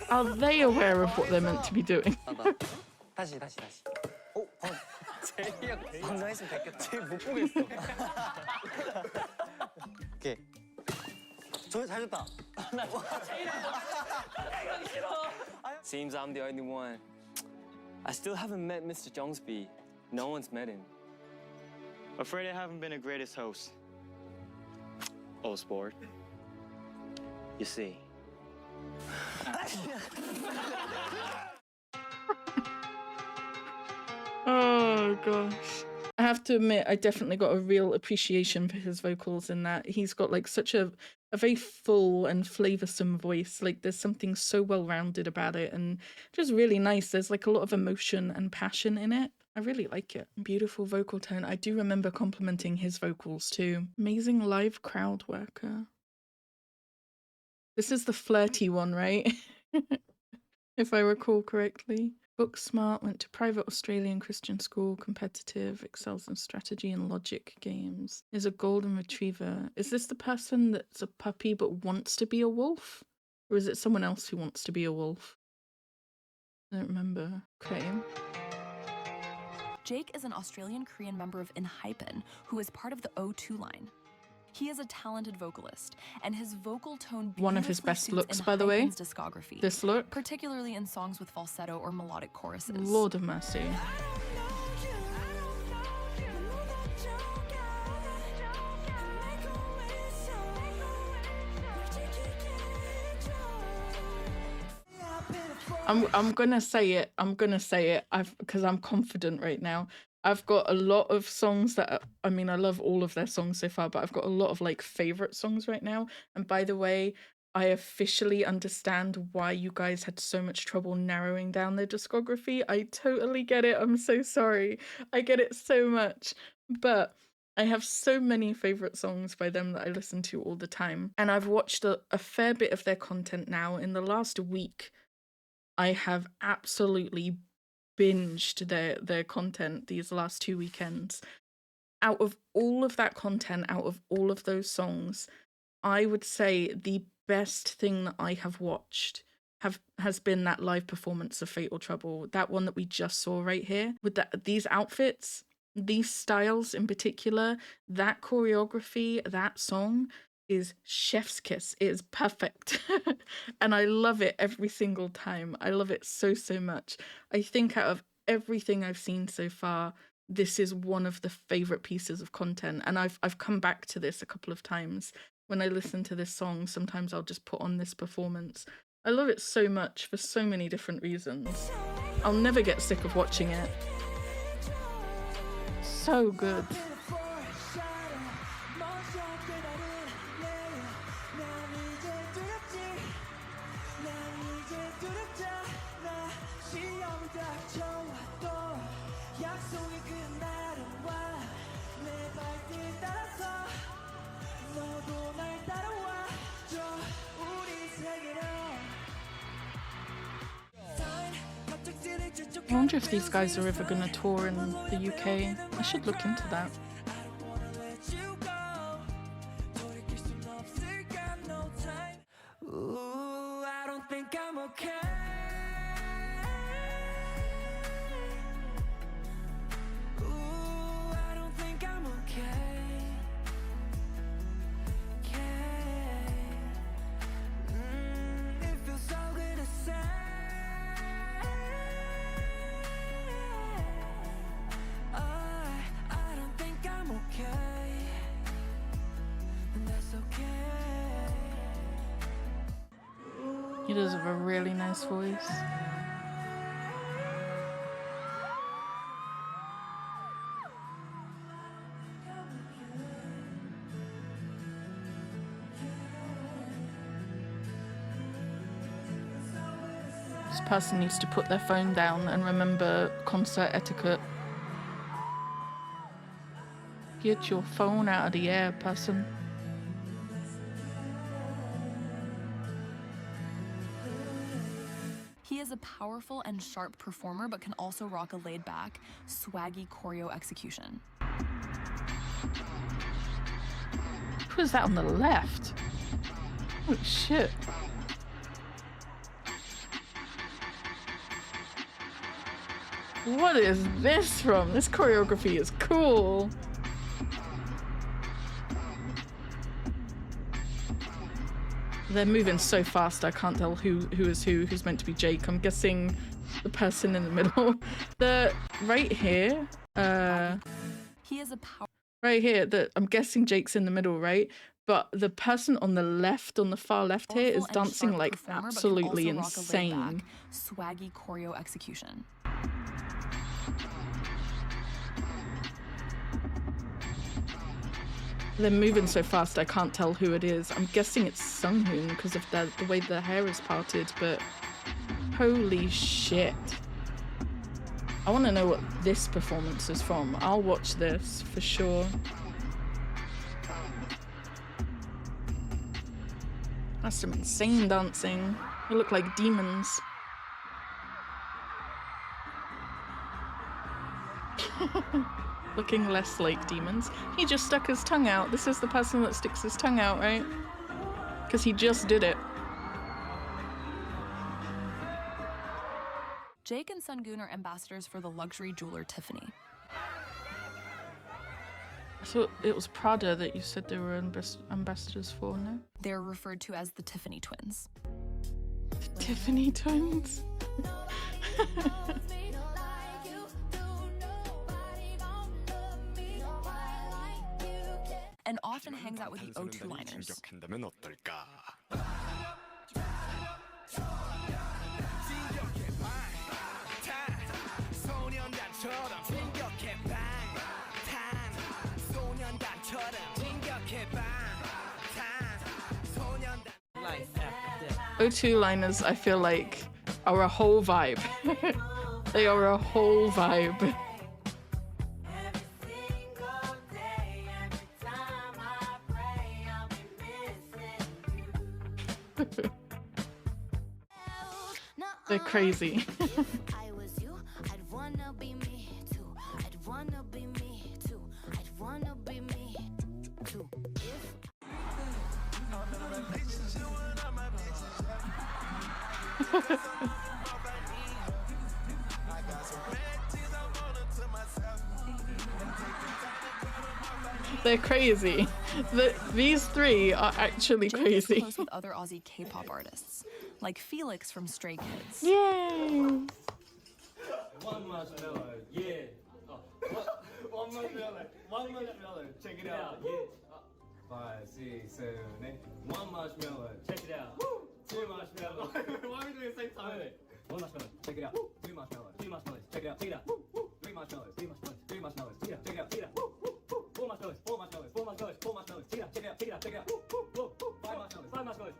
Are they aware of what they're meant to be doing? 다시 오 제이 형 방금 했으면 됐겠다 제이 못 보겠어 오케이 잘 줬다 Seems I'm the only one. I still haven't met Mr. Jongsby. No one's met him. Afraid I haven't been the greatest host. Oh, sport. You see. Oh gosh. have to admit, I definitely got a real appreciation for his vocals in that. He's got like such a very full and flavoursome voice. Like there's something so well-rounded about it and just really nice. There's like a lot of emotion and passion in it. I really like it. Beautiful vocal tone. I do remember complimenting his vocals too. Amazing live crowd worker. This is the flirty one, right? If I recall correctly. Book smart, went to private Australian Christian school, competitive, excels in strategy and logic games. Is a golden retriever. Is this the person that's a puppy but wants to be a wolf? Or is it someone else who wants to be a wolf? I don't remember. Okay. Jake is an Australian Korean member of Enhypen, who is part of the O2 line. He is a talented vocalist, and his vocal tone one of his beautifully best suits looks, by the way. Enhypen's discography, This look. particularly in songs with falsetto or melodic choruses. Lord of mercy. I'm gonna say it. Because I'm confident right now. I've got a lot of songs that I mean, I love all of their songs so far, but I've got a lot of like favorite songs right now. And by the way, I officially understand why you guys had so much trouble narrowing down their discography. I totally get it. I'm so sorry. I get it so much. But I have so many favorite songs by them that I listen to all the time. And I've watched a fair bit of their content now. In the last week, I have absolutely binged their content these last 2 weekends. Out of all of that content, out of all of those songs, I would say the best thing that I have watched has been that live performance of Fatal Trouble, that one that we just saw right here, with these outfits, these styles in particular, that choreography, that song is chef's kiss. It is perfect. And I love it every single time. I love it so much. I think out of everything I've seen so far, this is one of the favorite pieces of content. And I've come back to this a couple of times. When I listen to this song, sometimes I'll just put on this performance. I love it so much for so many different reasons. I'll never get sick of watching it. So good. I wonder if these guys are ever going to tour in the UK. I should look into that. Ooh, I don't think I'm okay. Ooh, I don't think I'm okay. It feels so good to say. I don't think I'm okay, and that's okay. He does have a really nice voice. This person needs to put their phone down and remember concert etiquette. Get your phone out of the air, person. He is a powerful and sharp performer, but can also rock a laid-back, swaggy choreo execution. Who is that on the left? Holy shit. What is this from? This choreography is cool. They're moving so fast I can't tell who is who's meant to be Jake. I'm guessing the person in the middle. Right here, He is a power. right here, I'm guessing Jake's in the middle, right? But the person on the left, on the far left here, is dancing like absolutely insane. Swaggy choreo execution. They're moving so fast I can't tell who it is. I'm guessing it's Sunghoon because of the way the hair is parted, but holy shit. I want to know what this performance is from. I'll watch this for sure. That's some insane dancing. They look like demons. Looking less like demons. He just stuck his tongue out. This is the person that sticks his tongue out, right? Because he just did it. Jake and Sunghoon are ambassadors for the luxury jeweler Tiffany. I thought it was Prada that you said they were ambassadors for, no? They're referred to as the Tiffany twins. The Tiffany twins? And often hangs out with the O2 liners. O2 liners, I feel like, are a whole vibe. They are a whole vibe. They're crazy. They're crazy. These three are actually Jake crazy. is close with other Aussie K-pop artists, like Felix from Stray Kids. Yay! One marshmallow, yeah. Oh, one marshmallow, one marshmallow. Check it out, yeah. 5, 6, 7, 8. One marshmallow, check it out. Two marshmallows. Why are we doing the same time? One marshmallow, check it out. Two marshmallows, three marshmallows, check it out. Check it out. Three marshmallows, three marshmallows, three marshmallows. Check it out, check it out. Check it out. Four marshmallows, four marshmallows, four marshmallows, four marshmallows. Check it out, check it out, check it out, check it out. Five marshmallows, five marshmallows.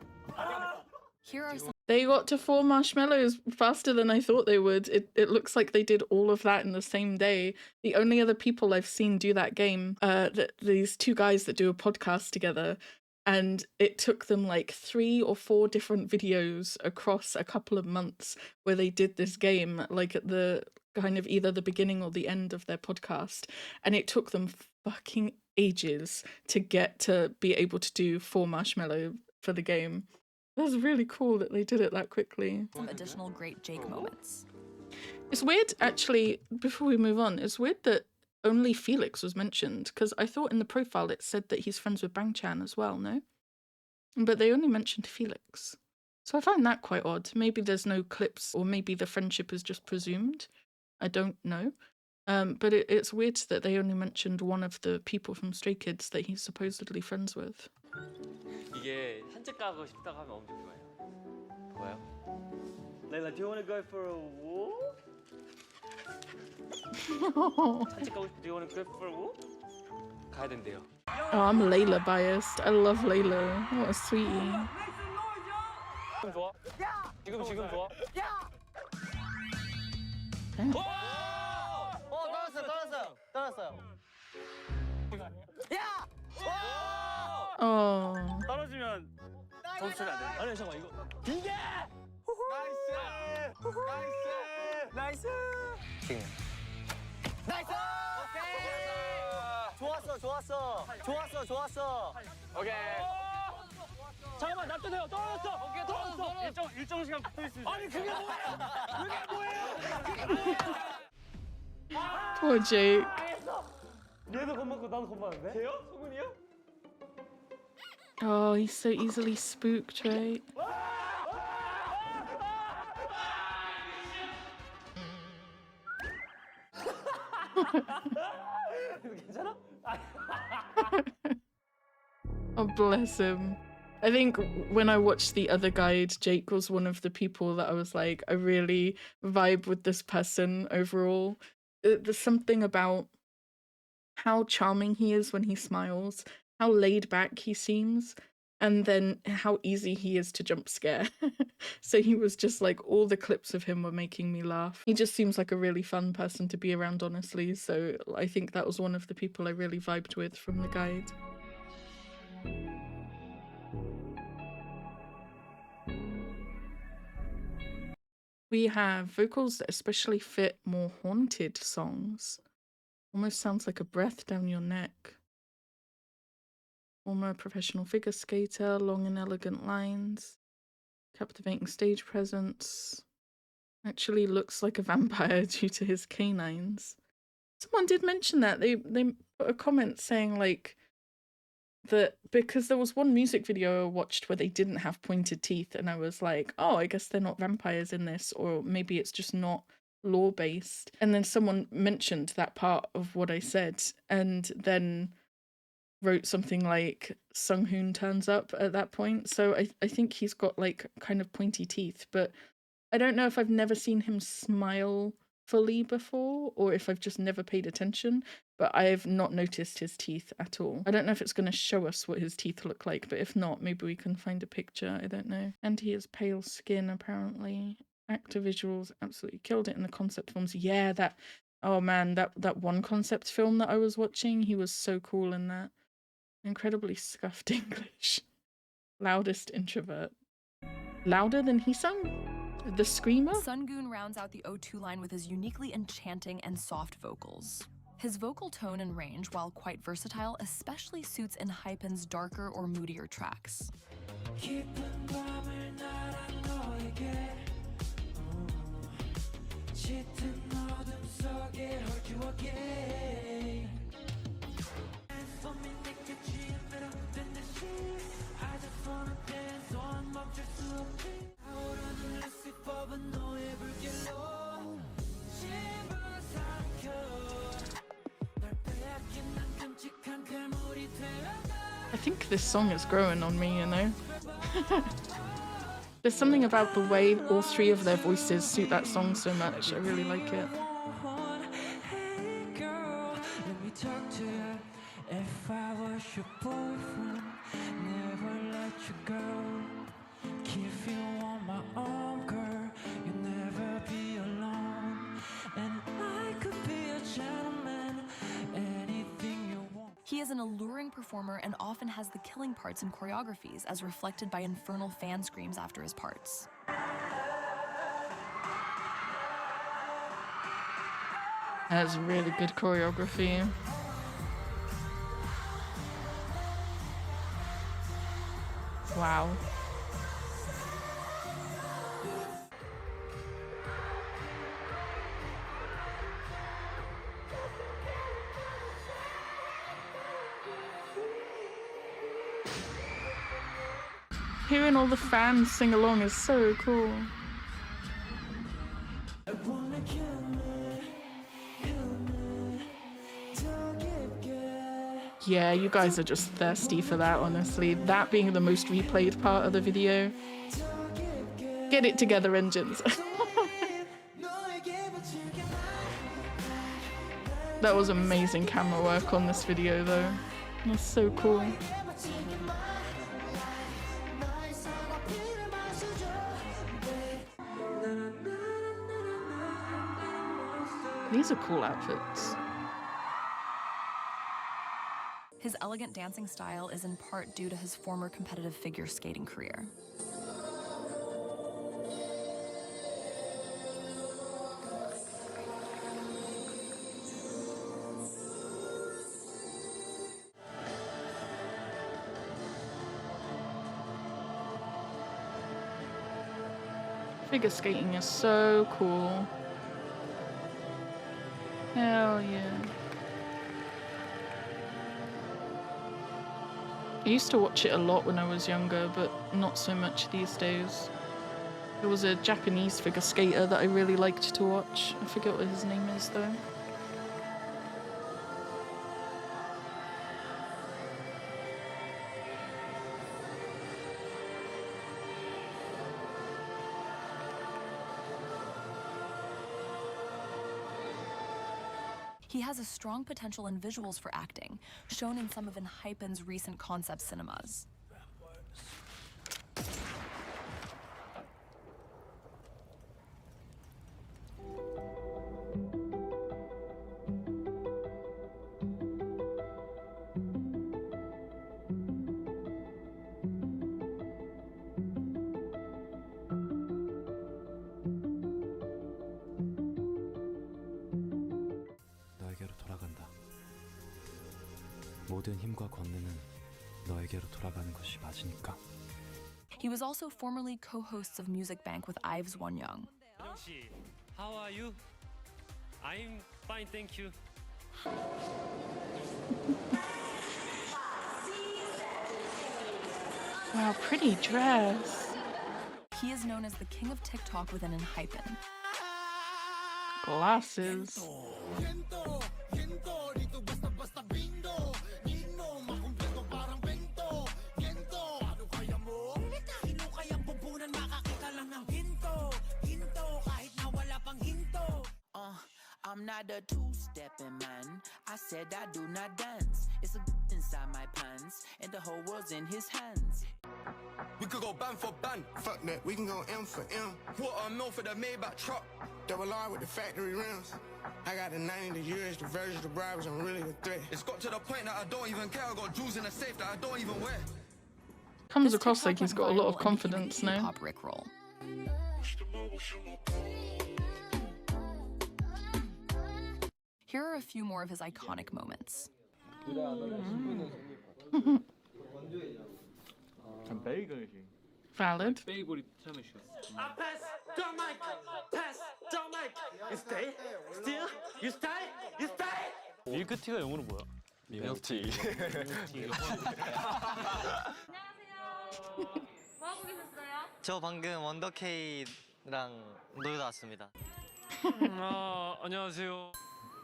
Here are some. They got to 4 marshmallows faster than I thought they would. It looks like they did all of that in the same day. The only other people I've seen do that game, these two guys that do a podcast together, and it took them like 3 or 4 different videos across a couple of months where they did this game, like at the kind of either the beginning or the end of their podcast, and it took them fucking ages to get to be able to do 4 marshmallow for the game. That's really cool that they did it that quickly. Some additional great Jake moments. It's weird, actually, before we move on, it's weird that only Felix was mentioned, because I thought in the profile it said that he's friends with Bang Chan as well, no? But they only mentioned Felix. So I find that quite odd. Maybe there's no clips, or maybe the friendship is just presumed. I don't know. But it's weird that they only mentioned one of the people from Stray Kids that he's supposedly friends with. 이게 산책 가고 싶다고 하면 엄청 좋아요. 봐봐요. Layla, do you want to go for a walk? 산책 가고 싶어? Do you want to go for a walk? 가야 된대요. Oh, I'm Layla biased. I love Layla. What a sweetie. 지금 좋아? 지금 좋아? Damn. 떨어졌어요. 야! Oh. 떨어지면 점수 차이 안 돼. 아니 잠깐만 이거. 이게! 나이스! 나이스! 오케이! 좋았어. 오케이. 잠깐만 납도돼요. 떨어졌어. 오케이 떨어졌어. 일정 시간 붙어 있습니다. 아니 그게 뭐야? Poor Jake. 얘도 겁먹고 나도 겁먹는데? 걔요? 성훈이요? Oh, he's so easily spooked, right? 괜찮아? Oh, bless him. I think when I watched the other guide, Jake was one of the people that I was like, I really vibe with this person overall. There's something about how charming he is when he smiles, how laid back he seems, and then how easy he is to jump scare. So he was just like, all the clips of him were making me laugh. He just seems like a really fun person to be around, honestly. So I think that was one of the people I really vibed with from the guide. We have vocals that especially fit more haunted songs. Almost sounds like a breath down your neck. Former professional figure skater, long and elegant lines, captivating stage presence. Actually looks like a vampire due to his canines. Someone did mention that. They put a comment saying like that because there was one music video I watched where they didn't have pointed teeth, and I was like, oh, I guess they're not vampires in this, or maybe it's just not lore based. And then someone mentioned that part of what I said, and then wrote something like Sung-hoon turns up at that point. So I think he's got like kind of pointy teeth, but I don't know if I've never seen him smile fully before, or if I've just never paid attention, but I've not noticed his teeth at all. I don't know if it's going to show us what his teeth look like, but if not, maybe we can find a picture. I don't know. And he has pale skin, apparently. Actor visuals absolutely killed it in the concept films. Yeah, that, oh man, that one concept film that I was watching, he was so cool in that. Incredibly scuffed English. Loudest introvert. Louder than Heesung? The screamer? Sung-goon rounds out the O2 line with his uniquely enchanting and soft vocals. His vocal tone and range, while quite versatile, especially suits ENHYPEN's darker or moodier tracks. I think this song is growing on me, you know? There's something about the way all three of their voices suit that song so much. I really like it. If I was your boyfriend, never let you go. If you want my own girl, you'll never be alone. And I could be a gentleman, anything you want. He is an alluring performer and often has the killing parts in choreographies, as reflected by infernal fan screams after his parts. That's really good choreography. Wow. Hearing all the fans sing along is so cool. Yeah, you guys are just thirsty for that, honestly. That being the most replayed part of the video. Get it together, engines. That was amazing camera work on this video, though. That's so cool. These are cool outfits. His elegant dancing style is in part due to his former competitive figure skating career. Figure skating is so cool. Hell yeah. I used to watch it a lot when I was younger, but not so much these days. There was a Japanese figure skater that I really liked to watch. I forget what his name is though. He He has a strong potential in visuals for acting, shown in some of Enhypen's recent concept cinemas. 너에게로 돌아간다. 모든 힘과 권능은 너에게로 돌아가는 것이 맞으니까. He was also formerly co-hosts of Music Bank with Ives Wonyoung. 씨, how are you? I'm fine, thank you. Wow, pretty dress. He is known as the king of TikTok within Enhypen. Glasses. I'm not a two-stepping man. I said I do not dance. It's a inside my pants, and the whole world's in his hands. We could go band for band. Fuck that, we can go M for M. Quarter mil for the Maybach truck. Double R with the factory rims. I got the 90, the years, the versions, the bribes, I'm really a threat. It's got to the point that I don't even care. I got jewels in the safe that I don't even wear. Comes across like he's got a lot of confidence now. Pop Rickroll. Here are a few more of his iconic moments. Valid. Pass, don't mic, pass, don't mic. You stay, still, you stay, you stay. 밀크티가 영어로 뭐야? 밀크티. 뭐하고 계셨어요? 저 방금 원더케이랑 놀다 왔습니다. 안녕하세요.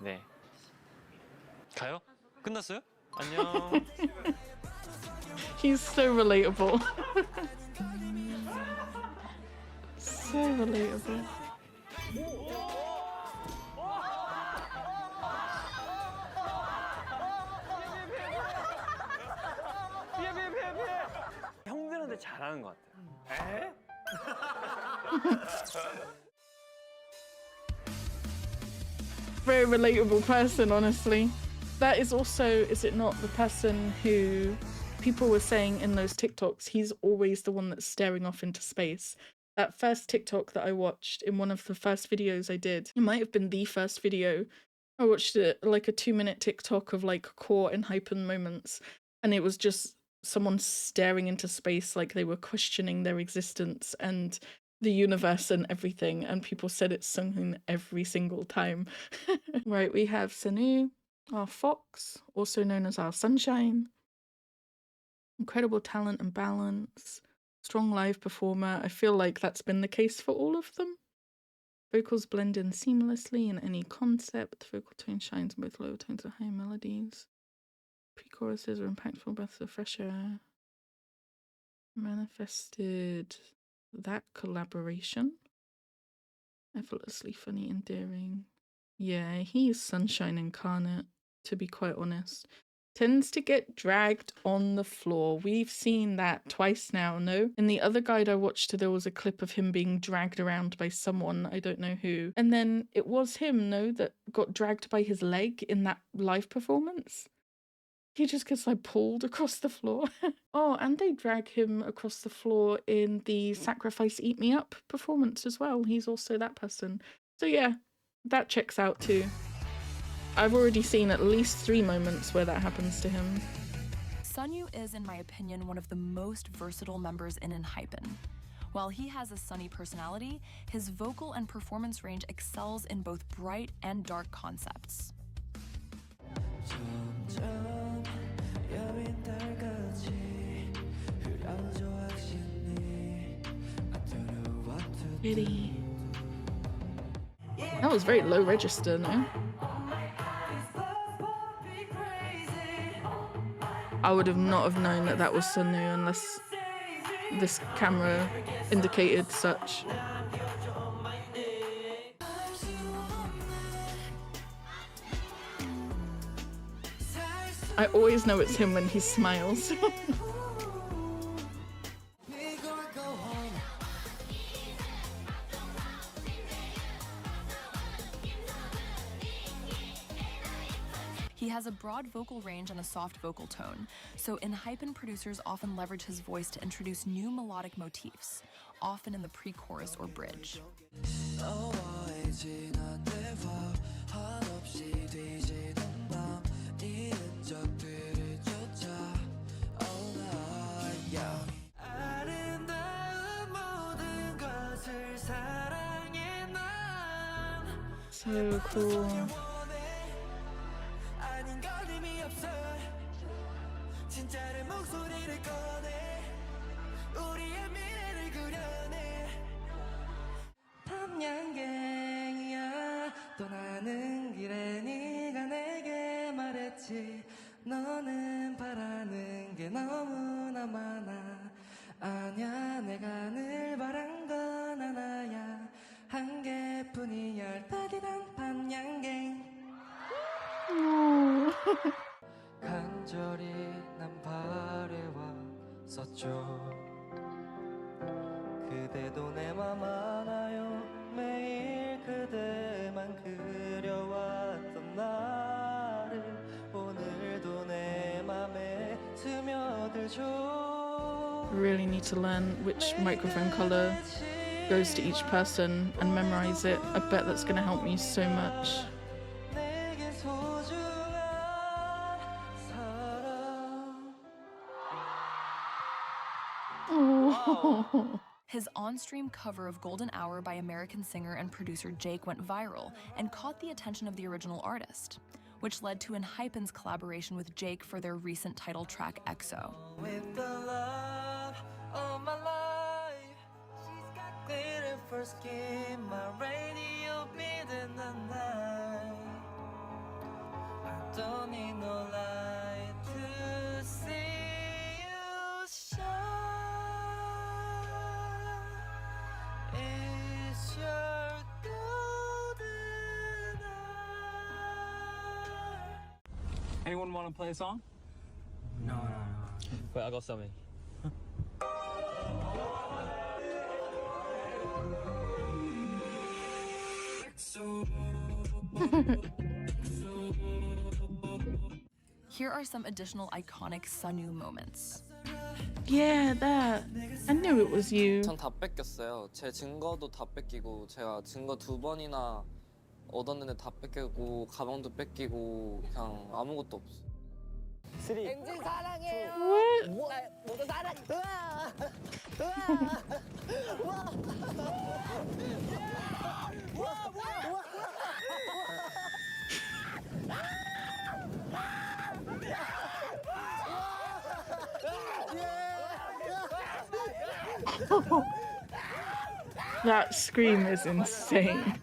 네. 가요? 끝났어요? 안녕. He's so relatable. So relatable. 형들한테 잘하는 것 같아요. 에? Very relatable person, honestly. That is also, is it not the person who people were saying in those TikToks, he's always the one that's staring off into space. That first TikTok that I watched in one of the first videos I did, it might have been the first video. I watched it like a 2-minute TikTok of like core Enhypen moments, and it was just someone staring into space like they were questioning their existence and the universe and everything, and people said it's Sunghoon every single time. Right, we have Sanu, our fox, also known as our sunshine. Incredible talent and balance. Strong live performer. I feel like that's been the case for all of them. Vocals blend in seamlessly in any concept. Vocal tone shines in both low tones and high melodies. Pre-choruses are impactful breaths of fresh air. Manifested that collaboration. Effortlessly funny, endearing. Yeah, he's sunshine incarnate, to be quite honest. Tends to get dragged on the floor. We've seen that twice now, no? In the other guide I watched, there was a clip of him being dragged around by someone, I don't know who. And then it was him, no, that got dragged by his leg in that live performance. He just gets like pulled across the floor. Oh, and they drag him across the floor in the Sacrifice Eat Me Up performance as well. He's also that person. So yeah, that checks out too. I've already seen at least 3 moments where that happens to him. Sunyu is, in my opinion, one of the most versatile members in Enhypen. While he has a sunny personality, his vocal and performance range excels in both bright and dark concepts. Pretty. That was very low register, no? I would have not have known that that was Sunu unless this camera indicated such. I always know it's him when he smiles. He has a broad vocal range and a soft vocal tone, so ENHYPEN producers often leverage his voice to introduce new melodic motifs, often in the pre-chorus or bridge. So cool. 진짜를 목소리를 꺼내 우리의 미래를 그려내 탐양갱이야 떠나는 길에 네가 내게 말했지 너는 바라는 게 너무나 많아 아냐 내가 늘 바란 건 하나야 한 개뿐이야 따디단 탐양갱 간절히 난 바래왔었죠 그대도 내 맘 알아요 매일 그대만 그려왔던 나를 오늘도 내 맘에 스며들죠 Really need to learn which microphone color goes to each person and memorize it. I bet that's going to help me so much. Oh. His on-stream cover of Golden Hour by American singer and producer Jake went viral and caught the attention of the original artist, which led to ENHYPEN's collaboration with Jake for their recent title track, EXO. With the love of my life she's got glitter for skin my radio beat in the night I don't need no light to see you shine it's your golden hour Anyone want to play a song? No. Wait, I got something. Here are some additional iconic Sunwoo moments. Yeah, that. I knew it was you. 전 다 뺏겼어요. 제 증거도 다 뺏기고 제가 증거 2번이나 얻었는데 다 뺏기고 가방도 뺏기고 그냥 아무것도 없어. 엔진 사랑해요. 모두 사랑. That scream is insane.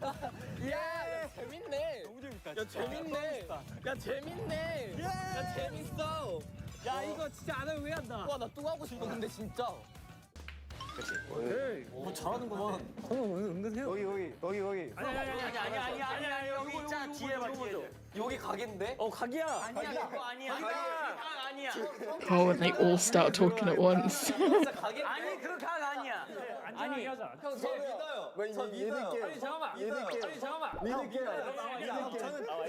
재밌네. 너무 재밌다. 야 재밌네. 야 재밌네. 야 재밌어. 야 이거 진짜 안 하면 왜 한다. 와 나 또 하고 싶어 근데 진짜. 오케이. 오 잘하는구만. 은근해요. 여기. 아니야. 여기 있잖아 뒤에 봐 뒤에. 여기 각인데? 각이야. 아니야 그거 아니야. 각 아니야. Oh, and they all start talking at once. 아니 그 각 아니야. 아니 하자. 형저 믿어요. 저 믿을게요. 아니 잠깐만. 믿을게요.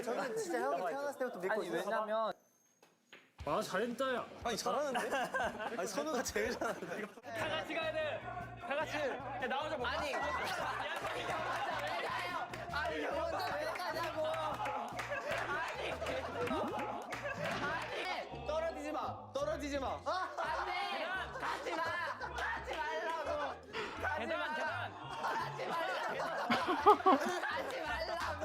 저는 진짜 형이 태어났을 때부터 믿고 있어요. 왜냐면 아 잘했다 야. 아니 잘하는데? 아니 선우가 제일 잘하는데. 다 같이 가야 돼. 다 같이. 야 나오자 뭐. 아니. 아니 먼저 왜 가냐고. 아니. 떨어지지 마. 안돼. 가지 말라고. 계단. 가지 말라고.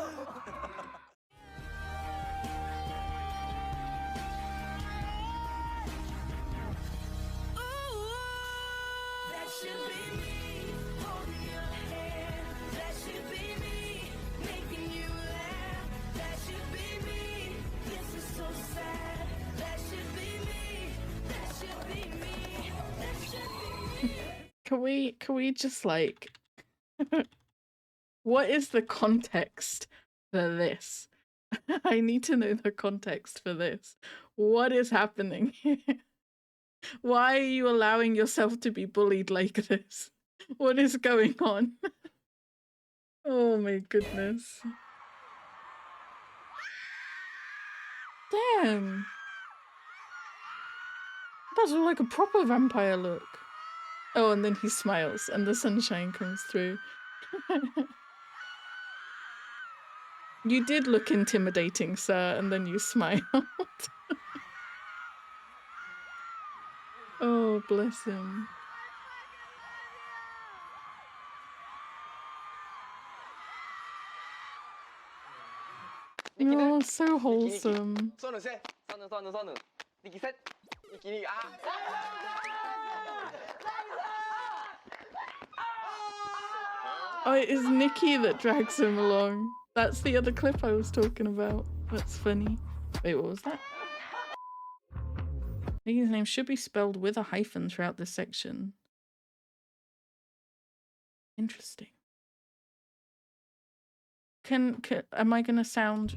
That should be me holding your hand. That should be me making you laugh. That should be me. This is so sad. That should be me. That should be me. That should be me. Can we just like what is the context for this? I need to know the context for this. What is happening? Why are you allowing yourself to be bullied like this? What is going on? Oh my goodness. Damn. That's like a proper vampire look. Oh, and then he smiles and the sunshine comes through. You did look intimidating, sir, and then you smiled. Oh, bless him. Oh, so wholesome. 선우 셋. 선우. 니키 셋. 니키 아. Oh, it is Nikki that drags him along. That's the other clip I was talking about. That's funny. Wait, what was that? Nikki's name should be spelled with a hyphen throughout this section. Interesting. Am I gonna sound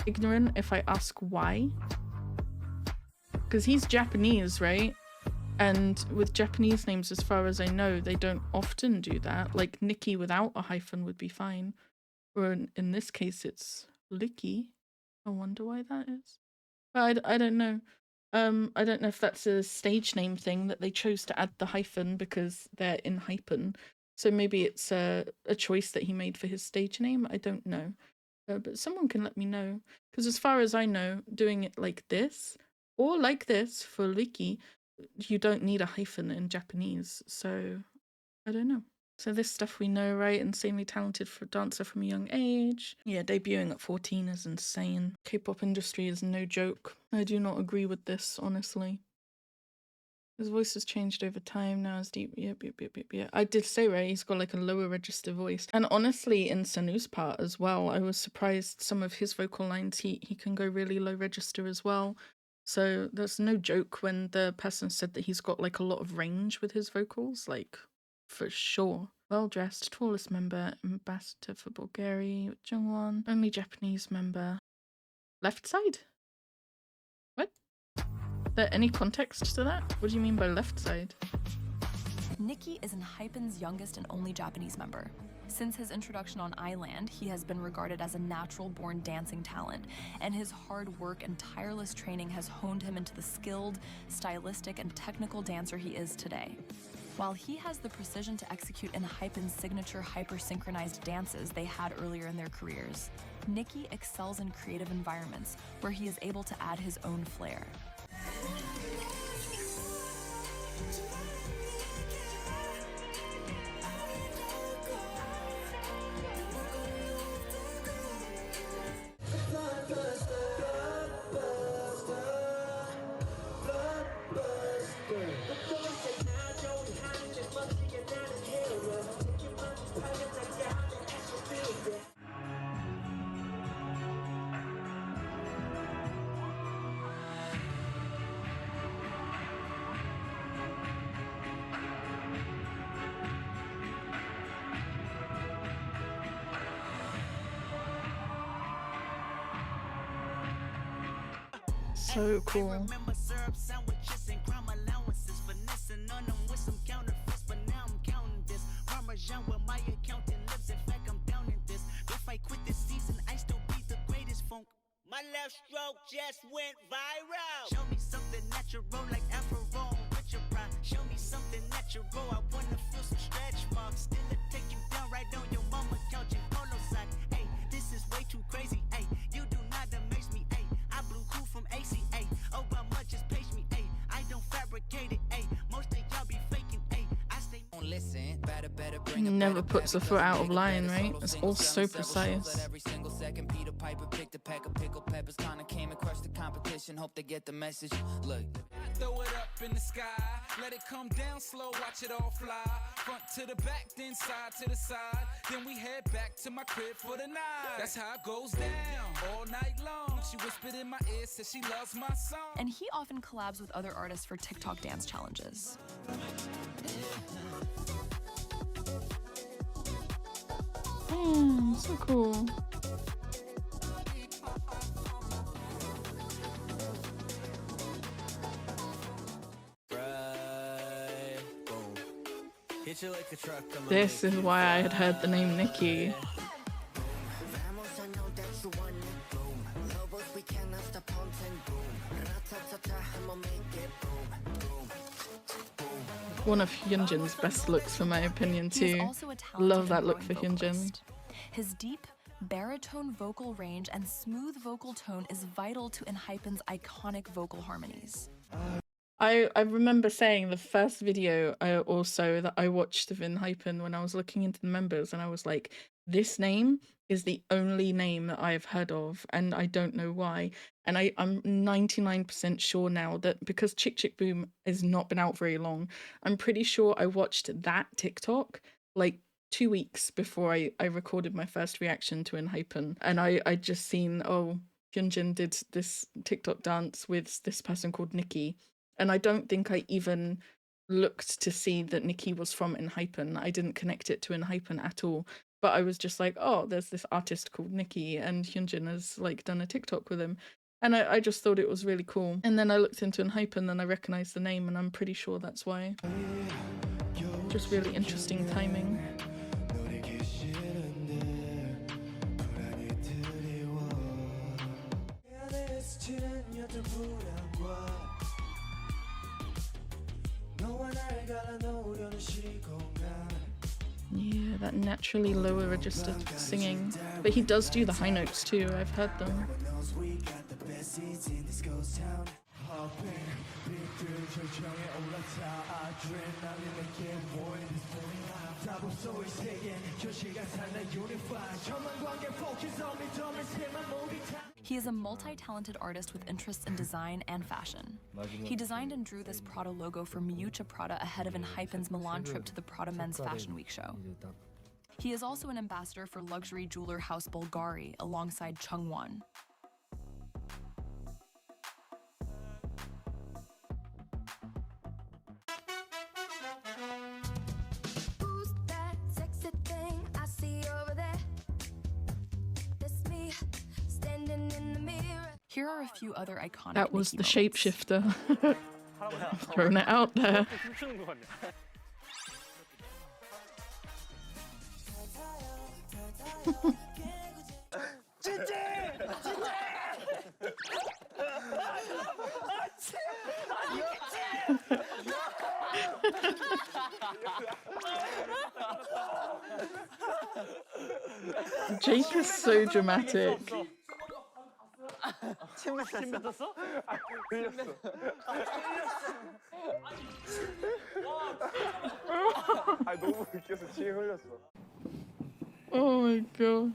ignorant if I ask why? Because he's Japanese, right? And with Japanese names, as far as I know, they don't often do that. Like Nikki without a hyphen would be fine. Or in this case, it's Licky. I wonder why that is. But I don't know. I don't know if that's a stage name thing that they chose to add the hyphen because they're in hyphen. So maybe it's a choice that he made for his stage name. I don't know. But someone can let me know. Because as far as I know, doing it like this or like this for Licky, you don't need a hyphen in Japanese. So I don't know. So this stuff we know, right? Insanely talented dancer from a young age. Yeah, debuting at 14 is insane. K-pop industry is no joke. I do not agree with this, honestly. His voice has changed over time now. It's deep. Yep. I did say, right, he's got like a lower register voice. And honestly, in Sanu's part as well, I was surprised some of his vocal lines, he can go really low register as well. So there's no joke when the person said that he's got like a lot of range with his vocals, like for sure. Well dressed, tallest member, ambassador for Bulgaria, Jungwon, only Japanese member. Left side? What? Is there any context to that? What do you mean by left side? Nikki is ENHYPEN's youngest and only Japanese member. Since his introduction on Island, he has been regarded as a natural-born dancing talent, and his hard work and tireless training has honed him into the skilled, stylistic, and technical dancer he is today. While he has the precision to execute ENHYPEN's signature hyper-synchronized dances they had earlier in their careers, Nikki excels in creative environments where he is able to add his own flair. So cool. My left stroke just went viral. Show me something natural like Afro with your pride. Show me something natural. I wanna feel some stretch marks. Still take you down right on your mama couch in polo side. Hey, this is way too crazy. Hey, you do not amaze me. Hey, I blew cool from ACA. Obama just page me. Hey, I don't fabricate it. Hey, most of y'all be faking. Hey, I stay on listen. He never puts a foot out of line, right? It's all so precise. Every single second, Peter Piper picked a pack of pickled peppers. Kinda came and crushed the competition. Hope they get the message. Look. Throw it up in the sky, let it come down slow, watch it all fly. Front to the back, then side to the side. Then we head back to my crib for the night. That's how it goes down all night long. She whispered in my ear, said she loves my song. And he often collabs with other artists for TikTok dance challenges. So cool. Treat you like a truck, I'ma This make is you why I had fly. heard the name Nikki. Vamos, I know that you want it, boom. Lobos, we cannot stop haunting, boom. Ra-ta-ta-ta, I'ma make it boom, boom, boom. One of Hyunjin's best looks, in my opinion, He is too. also a talented Love and that look growing for Hyunjin. vocalist. His deep, baritone vocal range and smooth vocal tone is vital to ENHYPEN's iconic vocal harmonies. I remember saying the first video also that I watched of ENHYPEN when I was looking into the members, and I was like, this name is the only name that I've heard of, and I don't know why. And I'm 99% sure now that because Chick Chick Boom has not been out very long, I'm pretty sure I watched that TikTok like 2 weeks before I recorded my first reaction to ENHYPEN, and I just seen, oh, Hyunjin did this TikTok dance with this person called Nikki, and I don't think I even looked to see that Nikki was from ENHYPEN. I didn't connect it to ENHYPEN at all, but I was just like, oh, there's this artist called Nikki, and Hyunjin has like done a TikTok with him, and I just thought it was really cool. And then I looked into ENHYPEN, and I recognized the name, and I'm pretty sure that's why. Just really interesting timing. Yeah, that naturally lower registered singing. But he does do the high notes too, I've heard them. He is a multi-talented artist with interests in design and fashion. He designed and drew this Prada logo for Miuccia Prada ahead of ENHYPEN's Milan trip to the Prada Men's Fashion Week show. He is also an ambassador for luxury jeweler house Bulgari alongside Chungwon. Who's that sexy thing I see over there? That's me, standing in the mirror. Here are a few other iconic That was Nicki the moments. shapeshifter. Throwing it out there. Jake is so dramatic. 침 뱉었어? 흘렸어. 아 너무 웃겨서 침 흘렸어. Oh my god.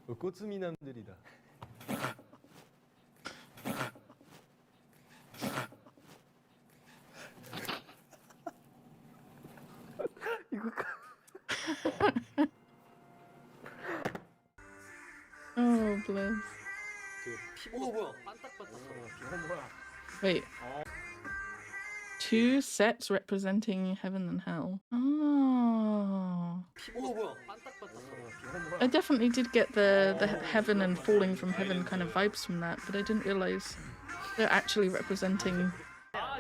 꽃미남들이다. Oh bless. Wait. 2 sets representing heaven and hell. Oh. I definitely did get the heaven and falling from heaven kind of vibes from that, but I didn't realize they're actually representing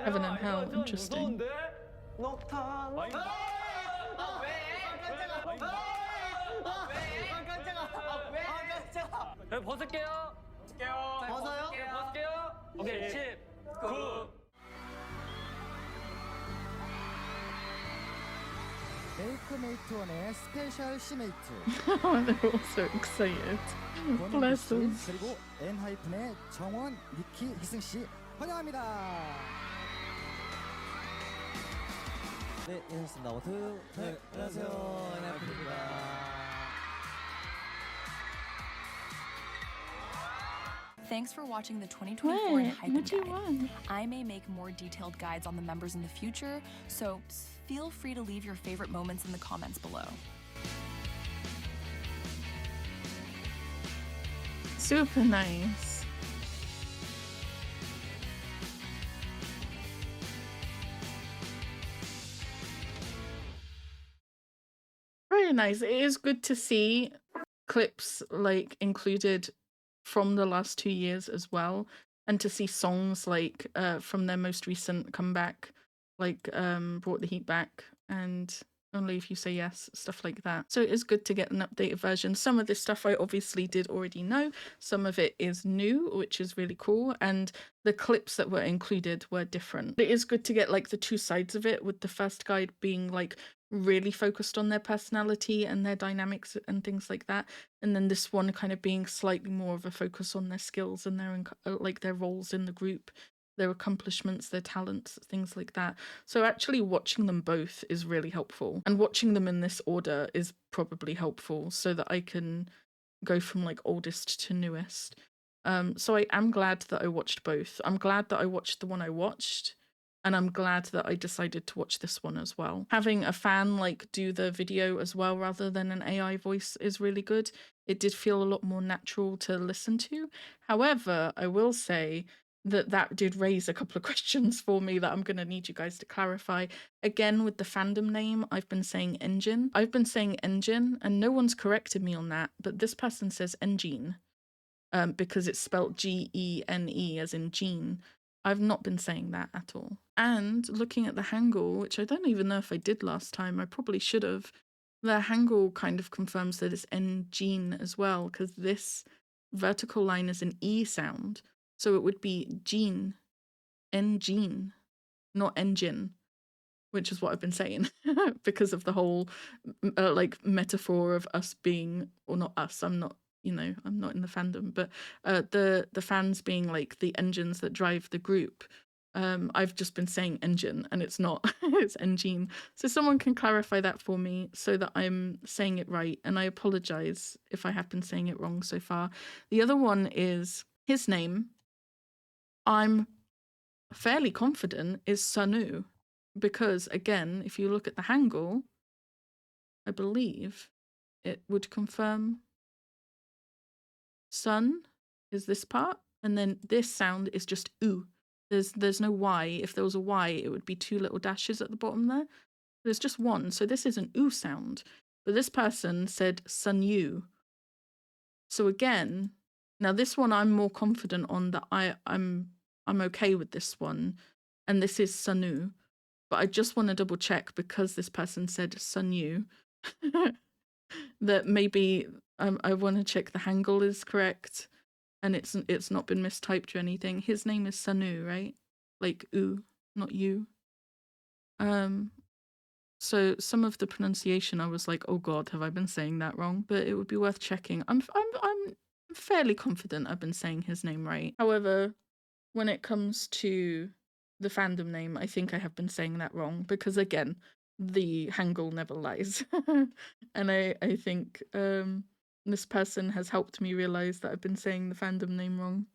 heaven and hell. Interesting. 벗을게요. 벗어요? 벗을게요. 오케이. 10, 9. 메이크메이트원의 스페셜 시메이트 They're all so excited. Bless them. 그리고 엔하이픈의 정원, 니키, 희승씨 환영합니다. 네, 인사드립니다. 워트. 네, 안녕하세요. 엔하이픈입니다. Thanks for watching the 2024 What? ENHYPEN What do you Guide. want? I may make more detailed guides on the members in the future, so feel free to leave your favorite moments in the comments below. Super nice. Very nice. It is good to see clips like included from the last 2 years as well, and to see songs like from their most recent comeback, like Brought the Heat Back, and only if you say yes, stuff like that. So it is good to get an updated version. Some of this stuff I obviously did already know. Some of it is new, which is really cool. And the clips that were included were different. It is good to get like the two sides of it, with the first guide being like really focused on their personality and their dynamics and things like that. And then this one kind of being slightly more of a focus on their skills and their like their roles in the group, their accomplishments, their talents, things like that. So actually watching them both is really helpful. And watching them in this order is probably helpful so that I can go from like oldest to newest. So I am glad that I watched both. I'm glad that I watched the one I watched, and I'm glad that I decided to watch this one as well. Having a fan like do the video as well rather than an AI voice is really good. It did feel a lot more natural to listen to. However, I will say that did raise a couple of questions for me that I'm going to need you guys to clarify. Again, with the fandom name, I've been saying Engine. I've been saying Engine, and no one's corrected me on that, but this person says Engine, because it's spelled G-E-N-E as in Gene. I've not been saying that at all. And looking at the Hangul, which I don't even know if I did last time, I probably should have, the Hangul kind of confirms that it's Engine as well, because this vertical line is an E sound. So it would be gene, engine, not engine, which is what I've been saying because of the whole like metaphor of us being, or not us, I'm not, you know, I'm not in the fandom, but the fans being like the engines that drive the group. I've just been saying engine and it's not, it's engine. So someone can clarify that for me so that I'm saying it right. And I apologize if I have been saying it wrong so far. The other one is his name. I'm fairly confident is Sanu, because again, if you look at the Hangul, I believe it would confirm sun is this part, and then this sound is just oo. There's no Y. If there was a Y, it would be two little dashes at the bottom there. There's just one, so this is an oo sound. But this person said Sunu. So again, now this one I'm more confident on that I'm okay with this one, and this is Sanu. But I just want to double check because this person said Sunu that maybe I want to check the Hangul is correct and it's not been mistyped or anything. His name is Sanu, right? Like oo, not you. So some of the pronunciation I was like, oh god, have I been saying that wrong? But it would be worth checking. I'm fairly confident I've been saying his name right. However, when it comes to the fandom name, I think I have been saying that wrong because again, the Hangul never lies. And I think this person has helped me realize that I've been saying the fandom name wrong.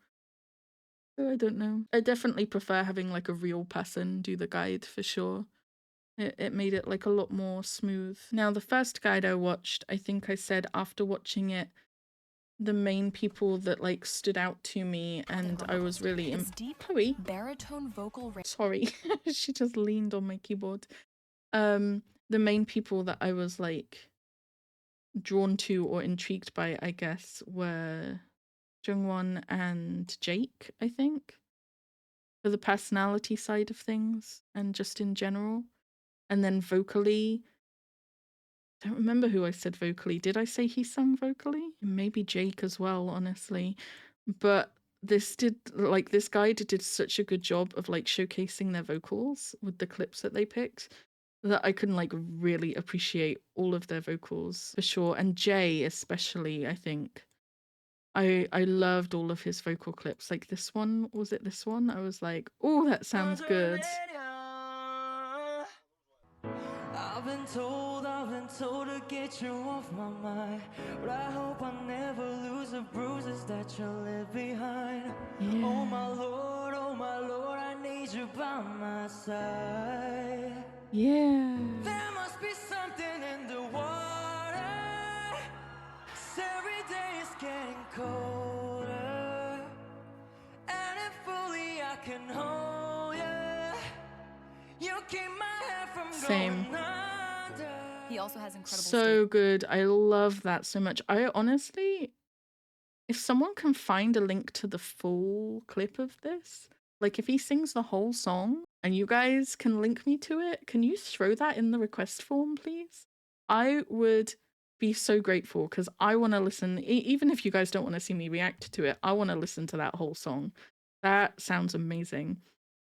So I don't know. I definitely prefer having like a real person do the guide for sure. It made it like a lot more smooth. Now the first guide I watched, I think I said after watching it, the main people that like stood out to me and I was really Chloe, baritone vocal sorry, she just leaned on my keyboard. The main people that I was like drawn to or intrigued by, I guess, were Jungwon and Jake, I think, for the personality side of things and just in general. And then vocally, I don't remember who I said vocally. Did I say he sung vocally? Maybe Jake as well, honestly. But this guide did such a good job of like showcasing their vocals with the clips that they picked that I can like really appreciate all of their vocals for sure. And Jay especially, I think. I loved all of his vocal clips. Like this one, was it this one? I was like, oh, that sounds good. I've been told to get you off my mind, but I hope I never lose the bruises that you left behind. Yeah. Oh my Lord, I need you by my side. Yeah. There must be something in the water, 'cause every day it's getting colder, and if only I can hold you, you keep my head from Same. going under. He also has incredible So good. I love that so much. I honestly, if someone can find a link to the full clip of this, like if he sings the whole song and you guys can link me to it, can you throw that in the request form, please? I would be so grateful because I want to listen, even if you guys don't want to see me react to it, I want to listen to that whole song. That sounds amazing.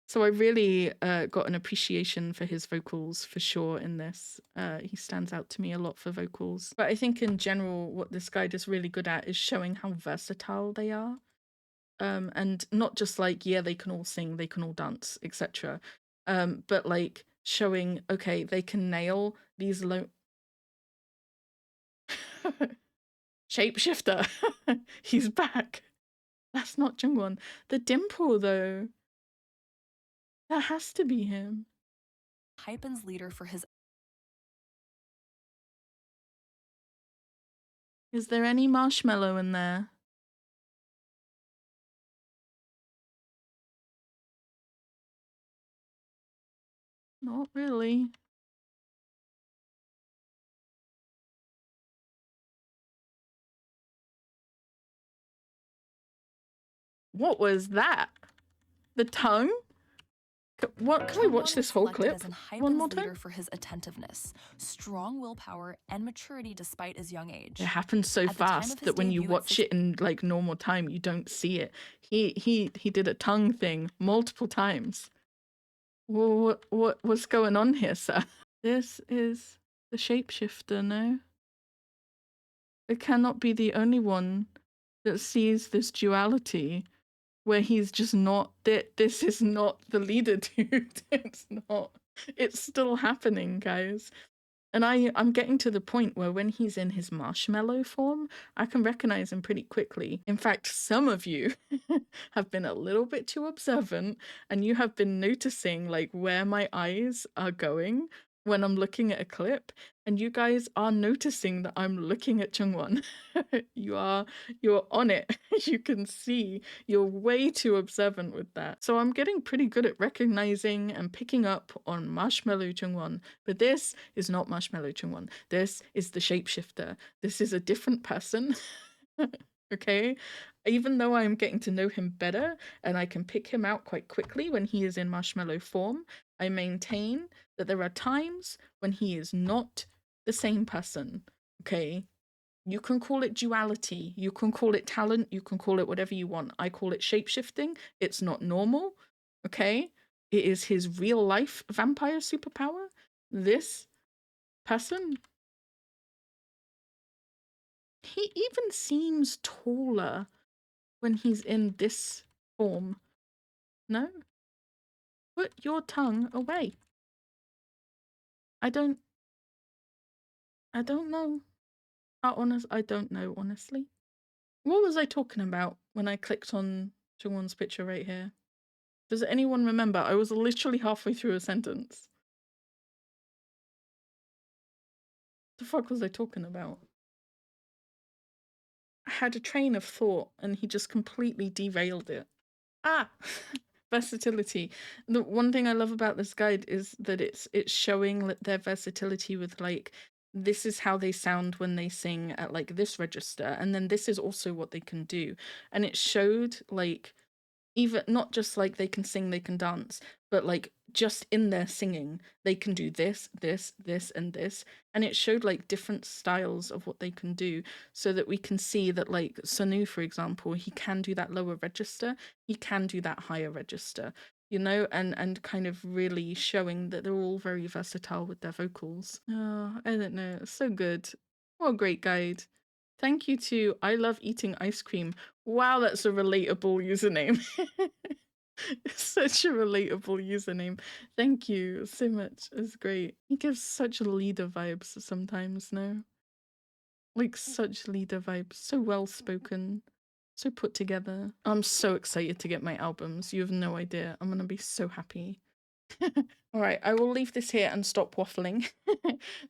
So I really got an appreciation for his vocals for sure in this. He stands out to me a lot for vocals. But I think in general, what this guide is really good at is showing how versatile they are. And not just like, yeah, they can all sing, they can all dance, etc. But like showing, okay, they can nail these low... Shapeshifter! He's back! That's not Jungwon. The dimple though. That has to be him. Hypen's leader for his Is there any marshmallow in there? Not really. What was that? The tongue? What? Can I watch this whole clip one more time? Leader for his attentiveness, strong willpower, and maturity despite his young age. It happens so fast that when you watch it in like normal time, you don't see it. He did a tongue thing multiple times. What's going on here, sir? This is the shapeshifter, no? It cannot be the only one that sees this duality where he's just not, this is not the leader, dude. It's not. It's still happening, guys. And I'm getting to the point where when he's in his marshmallow form, I can recognize him pretty quickly. In fact, some of you have been a little bit too observant and you have been noticing like where my eyes are going when I'm looking at a clip, and you guys are noticing that I'm looking at Jungwon. You're on it. You can see you're way too observant with that. So I'm getting pretty good at recognizing and picking up on Marshmallow Jungwon, but this is not Marshmallow Jungwon. This is the shapeshifter. This is a different person. Okay? Even though I'm getting to know him better and I can pick him out quite quickly when he is in marshmallow form, I maintain that there are times when he is not the same person. Okay? You can call it duality, you can call it talent, you can call it whatever you want. I call it shapeshifting. It's not normal. Okay? It is his real life vampire superpower. This person, he even seems taller when he's in this form. No? Put your tongue away. I don't know. I don't know, honestly. What was I talking about when I clicked on Jungwon's picture right here? Does anyone remember? I was literally halfway through a sentence. The fuck was I talking about? I had a train of thought and he just completely derailed it. Ah! Versatility. The one thing I love about this guide is that it's showing their versatility with like, this is how they sound when they sing at like this register, and then this is also what they can do. And it showed like, even not just like they can sing, they can dance, but like just in their singing, they can do this, this, this, and this. And it showed like different styles of what they can do, so that we can see that like Sonu, for example, he can do that lower register, he can do that higher register, you know, and kind of really showing that they're all very versatile with their vocals. Oh, I don't know, it's so good. What a great guide. Thank you to I Love Eating Ice Cream. Wow, that's a relatable username. Such a relatable username. Thank you so much. It's great. He gives such leader vibes sometimes, no? Like such leader vibes. So well spoken. So put together. I'm so excited to get my albums. You have no idea. I'm gonna be so happy. Alright, I will leave this here and stop waffling.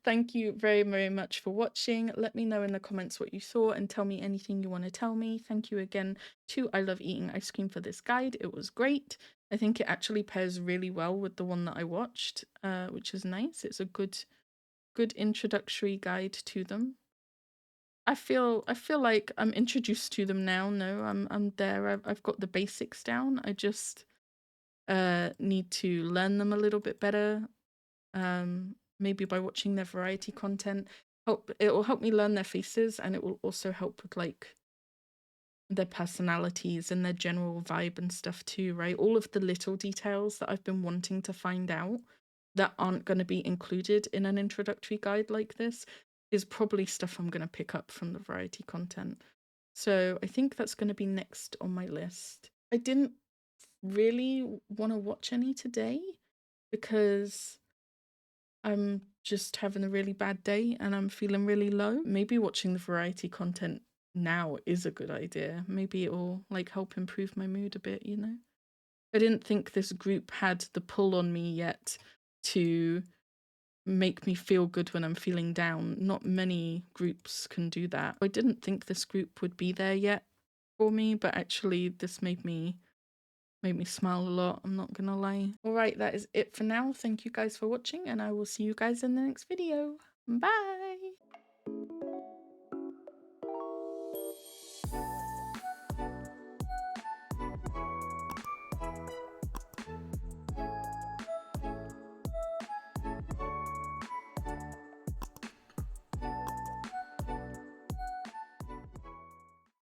Thank you very, very much for watching. Let me know in the comments what you thought and tell me anything you want to tell me. Thank you again to I Love Eating Ice Cream for this guide. It was great. I think it actually pairs really well with the one that I watched, which is nice. It's a good introductory guide to them. I feel like I'm introduced to them now. No, I'm there. I've got the basics down. need to learn them a little bit better. Maybe by watching their variety content. It will help me learn their faces, and it will also help with like their personalities and their general vibe and stuff too, right? All of the little details that I've been wanting to find out that aren't going to be included in an introductory guide like this is probably stuff I'm going to pick up from the variety content. So I think that's going to be next on my list. I didn't really want to watch any today because I'm just having a really bad day and I'm feeling really low. Maybe watching the variety content now is a good idea. Maybe it will like help improve my mood a bit, you know? I didn't think this group had the pull on me yet to make me feel good when I'm feeling down. Not many groups can do that. I didn't think this group would be there yet for me, but actually this made me smile a lot, I'm not gonna lie. Alright, that is it for now. Thank you guys for watching, and I will see you guys in the next video. Bye!